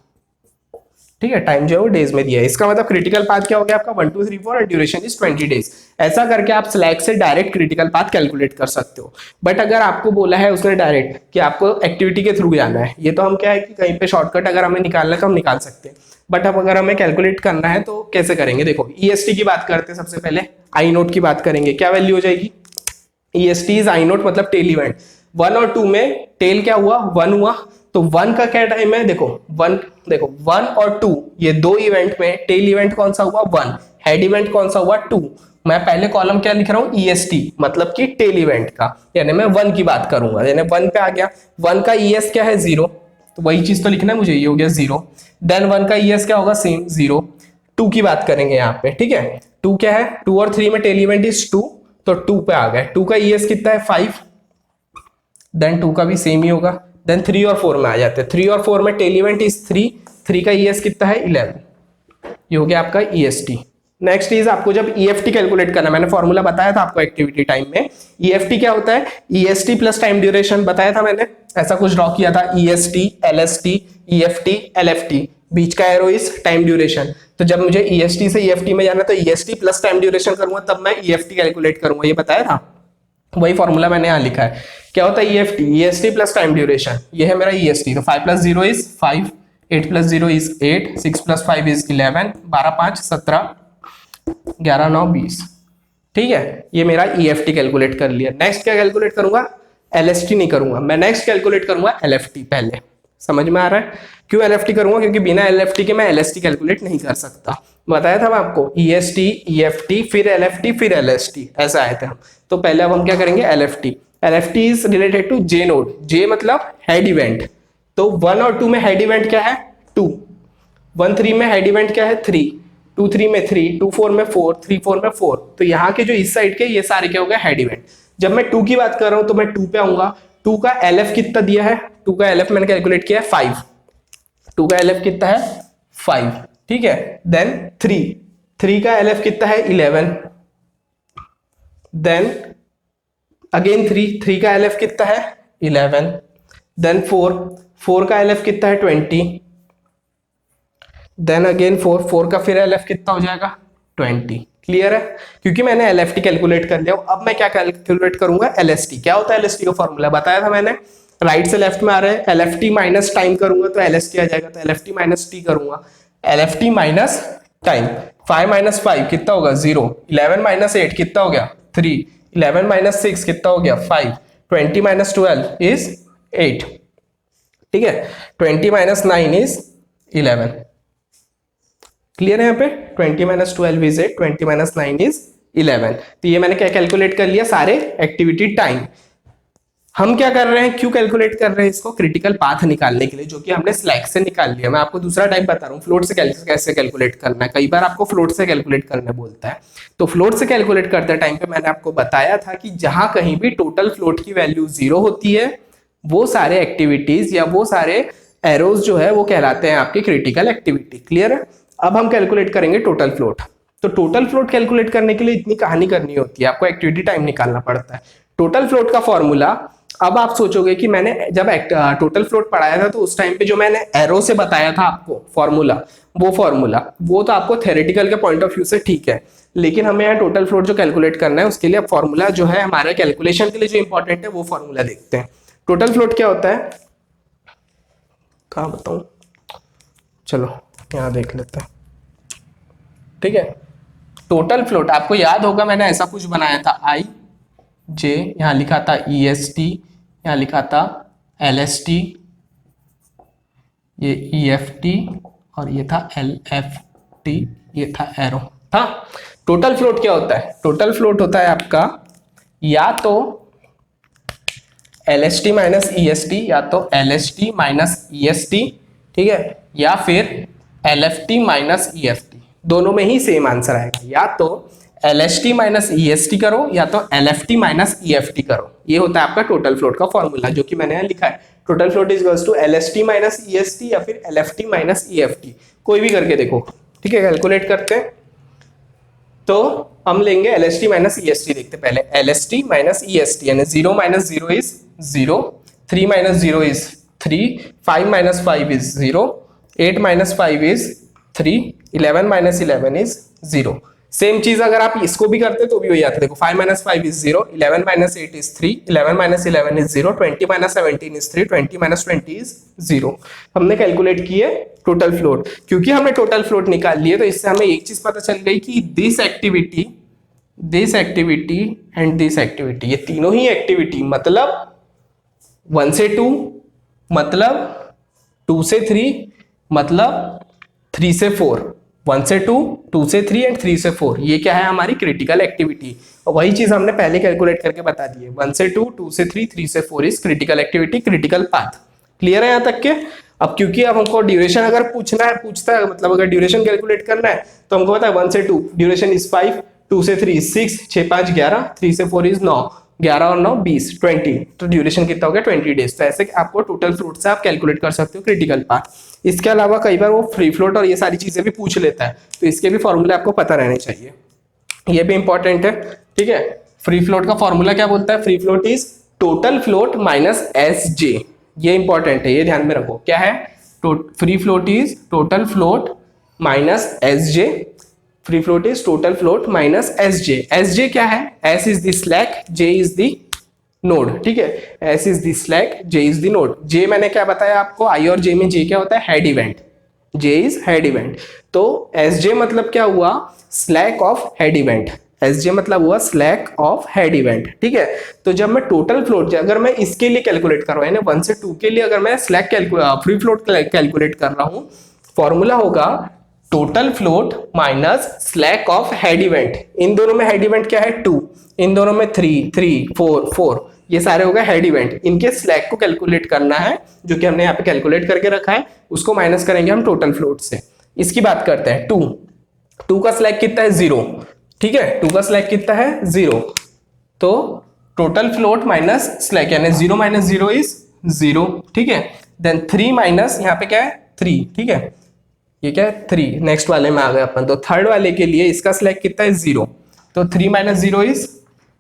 ठीक है, टाइम जो है वो डेज में दिया है। इसका मतलब क्रिटिकल पाथ क्या हो गया आपका 1 2 3 4 और ड्यूरेशन इज 20 डेज। ऐसा करके आप स्लैक से डायरेक्ट क्रिटिकल पाथ कैलकुलेट कर सकते हो। बट अगर आपको बोला है उसने डायरेक्ट कि आपको एक्टिविटी के थ्रू जाना है, ये तो हम क्या है कि कहीं पे शॉर्टकट अगर हमें निकालना है तो हम निकाल सकते हैं। बट अब अगर हमें कैलकुलेट करना है तो कैसे करेंगे, देखो ईएसटी की बात करते हैं। सबसे पहले आई नोट की बात करेंगे, क्या वैल्यू हो जाएगी, ईएसटी इज आई नोट मतलब टेल इवेंट। 1 और 2 में टेल क्या हुआ, 1 हुआ, तो 1 का क्या टाइम है, देखो 1 और 2 ये दो इवेंट में टेल इवेंट कौन सा हुआ 1, हेड इवेंट कौन सा हुआ 2। मैं पहले कॉलम क्या लिख रहा हूं ईएसटी मतलब कि टेल इवेंट का, यानी मैं 1 की बात करूंगा, यानी 1 पे आ गया। 1 का ईएस क्या है 0, तो वही चीज तो लिखना है मुझे, ये हो गया 0। देन 1 का ईएस क्या होगा सेम 0। 2 की बात करेंगे यहाँ पे, ठीक है, 2 क्या है, 2 और 3 में टेल इवेंट इज 2, तो 2 पे आ गए। 2 का ईएस कितना है 5, देन 2 का भी सेम ही होगा। देन 3 और 4 में आ जाते हैं, 3 और 4 में टेल इवेंट इज 3, 3 का ईएस कितना है 11, ये हो गया आपका ईएसटी। नेक्स्ट इज आपको जब ईएफटी कैलकुलेट करना, मैंने फॉर्मूला बताया था आपको एक्टिविटी टाइम में। ईएफटी क्या होता है, ईएसटी प्लस टाइम ड्यूरेशन बताया था मैंने, ऐसा कुछ ड्रॉ किया था, ईएसटी एलएसटी ईएफटी एलएफटी, बीच का एरो इज टाइम ड्यूरेशन। तो जब मुझे ईएसटी से ईएफटी में जाना तो ईएसटी प्लस टाइम ड्यूरेशन करूंगा तब मैं ईएफटी कैलकुलेट करूंगा, ये बताया था, वही फॉर्मूला मैंने यहाँ लिखा है। क्या होता है EFT, EST plus time duration, ये है मेरा ईएसटी। तो 5 plus 0 is 5, 8 plus 0 is 8, 6 plus 5 is 11, 12 5 17, 11 9 20, ठीक है, ये मेरा ईएफटी कैलकुलेट कर लिया। नेक्स्ट क्या कैलकुलेट करूंगा, एलएसटी नहीं करूंगा मैं, नेक्स्ट कैलकुलेट करूंगा एलएफटी पहले। समझ में आ रहा है क्यों एलएफटी करूंगा, क्योंकि बिना एलएफटी के मैं एलएसटी कैलकुलेट नहीं कर सकता। बताया था मैं आपको, ईएसटी ईएफटी फिर एलएफटी फिर एलएसटी ऐसा आए थे हम। तो पहले अब हम क्या करेंगे LFT. LFT is related to J node, J मतलब हेड इवेंट। तो 1 और 2 में हेड इवेंट क्या है 2, 1 3 में हेड इवेंट क्या है 3, 2 3 में 3, 2 4 में 4, 3 4 में 4। तो यहाँ के जो इस साइड के ये सारे क्या हो गए हेड इवेंट। जब मैं 2 की बात कर रहा हूं तो मैं 2 पे आऊंगा। 2 का एलएफ कितना दिया है, 2 का एलएफ मैंने कैलकुलेट किया है 5, 2 का एलएफ कितना है 5, ठीक है। देन 3 का एलएफ कितना है 11, देन अगेन 3 का एलएफ कितना है 11, देन 4 का एलएफ कितना है 20, देन अगेन 4 का फिर एलएफ कितना हो जाएगा 20, क्लियर है? क्योंकि मैंने LFT कैलकुलेट कर लिया, अब मैं क्या कैलकुलेट करूंगा, LST। क्या होता है LST का फॉर्मूला, बताया था मैंने, राइट से लेफ्ट में आ रहा है, LFT माइनस टाइम करूंगा तो LST आ जाएगा, तो LFT माइनस टी करूंगा, LFT माइनस टाइम। 5 माइनस 5 कितना होगा 0, 11 माइनस 8 कितना हो गया 3, 11 माइनस 6 कितना हो गया 5, 20 माइनस 12 इज 8, ठीक है, 20 माइनस 9 इज 11। क्लियर है? यहाँ पे 20 माइनस 12 इज 8, 20 माइनस 9 इज 11। तो ये मैंने क्या कैलकुलेट कर लिया, सारे एक्टिविटी टाइम। हम क्या कर रहे हैं, क्यों कैलकुलेट कर रहे हैं इसको, क्रिटिकल पाथ निकालने के लिए, जो कि हमने स्लैक से निकाल लिया। मैं आपको दूसरा टाइप बता रहा हूँ, फ्लोट से कैसे कैलकुलेट करना है। कई बार आपको फ्लोट से कैलकुलेट करने बोलता है, तो फ्लोट से कैलकुलेट करते टाइम पे मैंने आपको बताया था कि जहां कहीं भी टोटल फ्लोट की वैल्यू 0 होती है, वो सारे एक्टिविटीज या वो सारे एरोज जो है वो कहलाते हैं आपकी क्रिटिकल एक्टिविटी। क्लियर है? अब हम कैलकुलेट करेंगे टोटल फ्लोट। तो टोटल फ्लोट कैलकुलेट करने के लिए इतनी कहानी करनी होती है, आपको एक्टिविटी टाइम निकालना पड़ता है। टोटल फ्लोट का फॉर्मूला, अब आप सोचोगे कि मैंने जब टोटल फ्लोट पढ़ाया था तो उस टाइम पे जो मैंने एरो से बताया था आपको फॉर्मूला, वो तो आपको थ्योरेटिकल के पॉइंट ऑफ व्यू से ठीक है, लेकिन हमें यहाँ टोटल फ्लोट जो कैलकुलेट करना है उसके लिए फॉर्मूला जो है हमारे कैलकुलेशन के लिए जो इंपॉर्टेंट है वो फॉर्मूला देखते हैं। टोटल फ्लोट क्या होता है, कहाँ बताऊं, चलो यहाँ देख लेते हैं, ठीक है। टोटल फ्लोट आपको याद होगा, मैंने ऐसा कुछ बनाया था, आई जे, यहां लिखा था EST, यहां लिखा था LST, ये EFT और ये था LFT, ये था एरो था। टोटल फ्लोट क्या होता है, टोटल फ्लोट होता है आपका या तो LST माइनस EST, या तो LST माइनस EST, ठीक है, या फिर LFT माइनस EFT। दोनों में ही सेम आंसर आएगा, या तो LST माइनस EST करो या तो LFT माइनस EFT करो। ये होता है आपका टोटल फ्लोट का फॉर्मूला, जो कि मैंने यहाँ लिखा है, total float is equals to LST minus EST या फिर LFT माइनस EFT, कोई भी करके देखो, ठीक है। कैलकुलेट करते हैं तो हम लेंगे LST माइनस EST, देखते पहले LST माइनस EST, यानी 0 minus 0 is 0, 3 minus 0 is 3, 5 minus 5 is 0, 8 minus 5 is 3, 11 minus 11 is 0। Same चीज अगर आप इसको भी करते तो भी वही आता है, देखो 5 minus 5 is 0, 11 minus 8 is 3, 11 minus 11 is 0, 20 minus 17 is 3, 20 minus 20 is 0। हमने कैलकुलेट किए टोटल फ्लोट। क्योंकि हमने टोटल फ्लोट निकाल लिए तो इससे हमें एक चीज पता चल गई कि this activity and this activity, ये तीनों ही एक्टिविटी मतलब 1 से 2, मतलब 2 से 3, मतलब 3 से 4, 1 से 2, 2 से 3 एंड 3 से 4, ये क्या है हमारी क्रिटिकल एक्टिविटी। और वही चीज हमने पहले कैलकुलेट करके बता दी है, 1 से 2, 2 से 3, 3 से 4 is critical activity, critical path. Clear है यहाँ तक के? अब क्योंकि अब हमको ड्यूरेशन अगर पूछता है, मतलब अगर ड्यूरेशन कैलकुलेट करना है तो हमको पता है 1 से 2 ड्यूरेशन इज 5, 2 से 3 6, 6 5 11, 3 से 4 इज 9, 11 और 9 20, 20, तो ड्यूरेशन कितना हो गया 20 डेज। तो ऐसे आपको टोटल फ्लोट से आप कैलकुलेट कर सकते हो क्रिटिकल पाथ। इसके अलावा कई बार वो फ्री फ्लोट और ये सारी चीजें भी पूछ लेता है, तो इसके भी फॉर्मूले आपको पता रहने चाहिए, ये भी इंपॉर्टेंट है, ठीक है। फ्री फ्लोट का फॉर्मूला क्या बोलता है, free float is total float minus SJ, ये इंपॉर्टेंट है, ये ध्यान में रखो। क्या है, free float is total float minus SJ, free float is total float minus SJ। SJ क्या है, S is the slack, J is the node, ठीक है, S is the slack, J is the node. J मैंने क्या बताया आपको, I और J में J क्या होता है, head event, J is head event. तो SJ मतलब क्या हुआ, slack of head event, SJ मतलब हुआ स्लैक ऑफ हेड इवेंट, ठीक है। तो जब मैं टोटल फ्लोट, अगर मैं इसके लिए कैलकुलेट कर रहा हूँ 1 से 2 के लिए, अगर मैं स्लैक फ्री फ्लोट कैलकुलेट कर रहा हूँ, फॉर्मूला होगा total float minus slack of head event. इन दोनों में हेड इवेंट क्या है 2, इन दोनों में 3 3 4 4, ये सारे हो गए हेड इवेंट। इनके स्लैक को कैलकुलेट करना है, जो कि हमने यहाँ पे कैलकुलेट करके रखा है, उसको माइनस करेंगे हम टोटल फ्लोट से। इसकी बात करते हैं, 2 का स्लैक कितना है 0, ठीक है, 2 का स्लैक कितना है 0, तो टोटल फ्लोट माइनस स्लैक यानी 0 माइनस 0 इज 0, ठीक है। देन 3 माइनस यहाँ पे क्या है 3, ठीक है, ये क्या है 3, नेक्स्ट वाले में आ गए अपन। तो थर्ड वाले के लिए इसका स्लैक कितना है 0, तो 3 minus 0 is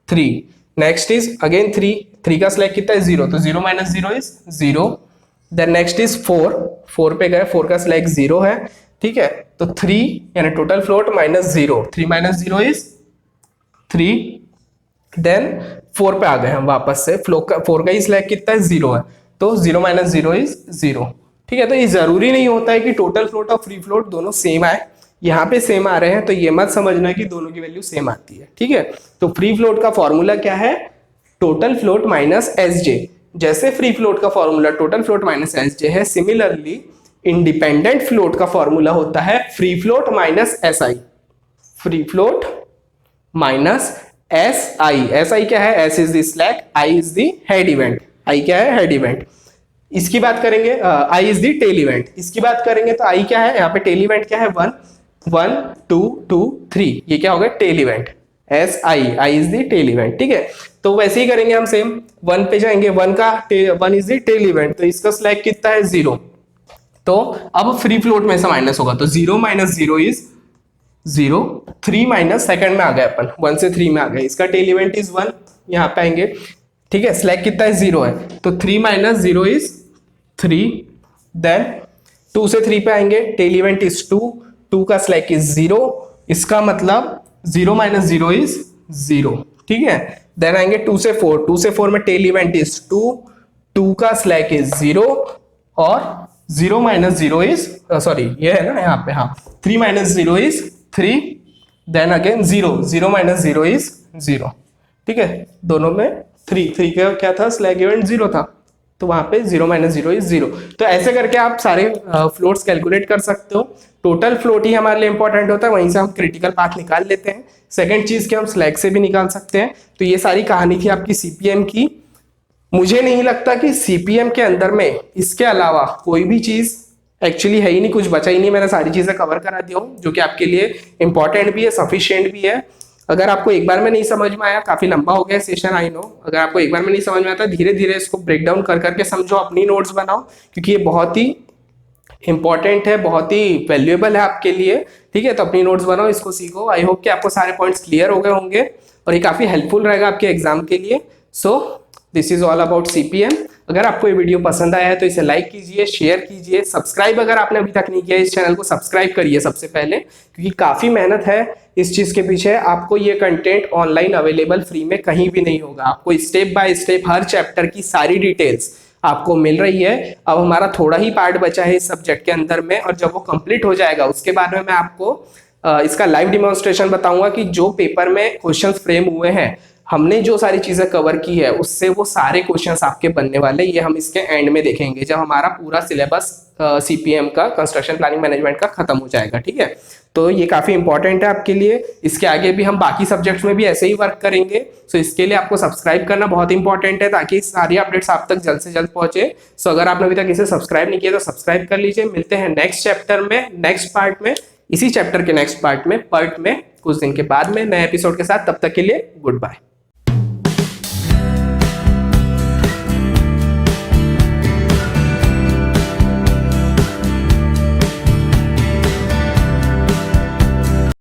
3, next is again 3 का स्लैक कितना है 0, तो 0 minus 0 is 0। Then next is 4 पे गए, 4 का स्लैक 0 है, ठीक है। तो 3 यानी total float minus 0, 3 minus 0 is 3, then 4 पे आ गए हम वापस से, 4 का ही स्लैग कितना है 0 है, तो 0 माइनस 0 इज 0। ठीक है, तो ये जरूरी नहीं होता है कि टोटल फ्लोट और फ्री फ्लोट दोनों सेम आए, यहाँ पे सेम आ रहे हैं तो ये मत समझना कि दोनों की वैल्यू सेम आती है। ठीक है, तो फ्री फ्लोट का फॉर्मूला क्या है, total float minus S J. जैसे फ्री फ्लोट का formula total float minus S J है, सिमिलरली इंडिपेंडेंट फ्लोट का फॉर्मूला होता है free float minus S I. Free float minus S I, S I क्या है, S is the slack, I is the head event, I क्या है, head event. इसकी बात करेंगे, I is the tail event. इसकी बात करेंगे तो आई क्या है, यहाँ पे टेल इवेंट क्या है, 1 1 2 2 3, ये क्या हो गया, tail event, S I, I is the tail event. ठीक है, तो वैसे ही करेंगे हम सेम, 1 पे जाएंगे, 1 इज द टेल इवेंट, तो इसका स्लैग कितना है 0, तो अब फ्री फ्लोट में से माइनस होगा, तो 0 माइनस 0 इज 0, 3 माइनस सेकंड में आ गए अपन, 1 से 3 में आ गए, इसका टेल इवेंट इज 1, यहाँ पे आएंगे। ठीक है, स्लैग कितना है 0 है, तो 3 माइनस 0 इज 3, देन 2 से 3 पे आएंगे, टेल इवेंट इज 2, 2 का स्लैग इज 0, इसका मतलब 0 माइनस 0 इज 0। ठीक है, देन आएंगे 2 से 4, 2 से 4 में टेल इवेंट इज 2, 2 का स्लैग इज 0, और 0 माइनस 0 इज, सॉरी ये है ना यहाँ पे, हाँ 3 minus 0 is 3, then again 0, 0 minus 0 is 0। ठीक है, दोनों में 3 का क्या था, स्लैग इवेंट 0 था, तो वहां पे 0 माइनस 0 इज 0। तो ऐसे करके आप सारे फ्लोट्स कैलकुलेट कर सकते हो। टोटल फ्लोट ही हमारे लिए इंपॉर्टेंट होता है, वहीं से हम क्रिटिकल पाथ निकाल लेते हैं। सेकंड चीज के हम स्लैग से भी निकाल सकते हैं। तो ये सारी कहानी थी आपकी सीपीएम की। मुझे नहीं लगता कि सीपीएम के अंदर में इसके अलावा कोई भी चीज एक्चुअली है ही नहीं, कुछ बचा ही नहीं। मैंने सारी चीजें कवर करा दी हूँ जो कि आपके लिए इंपॉर्टेंट भी है, सफिशिएंट भी है। अगर आपको एक बार में नहीं समझ में आया, काफी लंबा हो गया सेशन आई नो, अगर आपको एक बार में नहीं समझ में आता, धीरे धीरे इसको ब्रेक डाउन कर करके समझो, अपनी नोट्स बनाओ, क्योंकि ये बहुत ही इंपॉर्टेंट है, बहुत ही वैल्यूएबल है आपके लिए। ठीक है, तो अपनी नोट्स बनाओ, इसको सीखो। आई होप कि आपको सारे पॉइंट्स क्लियर हो गए होंगे और ये काफी हेल्पफुल रहेगा आपके एग्जाम के लिए। So this is all about CPM. अगर आपको ये वीडियो पसंद आया है तो इसे लाइक कीजिए, शेयर कीजिए, सब्सक्राइब अगर आपने अभी तक नहीं किया इस चैनल को सब्सक्राइब करिए सबसे पहले, क्योंकि काफी मेहनत है इस चीज के पीछे। आपको ये कंटेंट ऑनलाइन अवेलेबल फ्री में कहीं भी नहीं होगा। आपको step by step her chapter की सारी डिटेल्स आपको मिल रही है। अब हमारा थोड़ा ही पार्ट बचा है इस सब्जेक्ट के अंदर में, और जब वो कंप्लीट हो जाएगा उसके बाद में मैं आपको इसका लाइव डिमॉन्स्ट्रेशन बताऊंगा कि जो पेपर में क्वेश्चंस फ्रेम हुए हैं, हमने जो सारी चीजें कवर की है उससे वो सारे क्वेश्चंस आपके बनने वाले। ये हम इसके एंड में देखेंगे जब हमारा पूरा सिलेबस सीपीएम का, कंस्ट्रक्शन प्लानिंग मैनेजमेंट का खत्म हो जाएगा। ठीक है, तो ये काफी इंपॉर्टेंट है आपके लिए। इसके आगे भी हम बाकी सब्जेक्ट्स में भी ऐसे ही वर्क करेंगे। सो इसके लिए आपको सब्सक्राइब करना बहुत इंपॉर्टेंट है, ताकि सारी अपडेट्स आप तक जल्द से जल्द पहुंचे। सो अगर आपने अभी तक इसे सब्सक्राइब नहीं किया तो सब्सक्राइब कर लीजिए। मिलते हैं नेक्स्ट चैप्टर में, नेक्स्ट पार्ट में, इसी चैप्टर के नेक्स्ट पार्ट में कुछ दिन के बाद में नए एपिसोड के साथ। तब तक के लिए गुड बाय।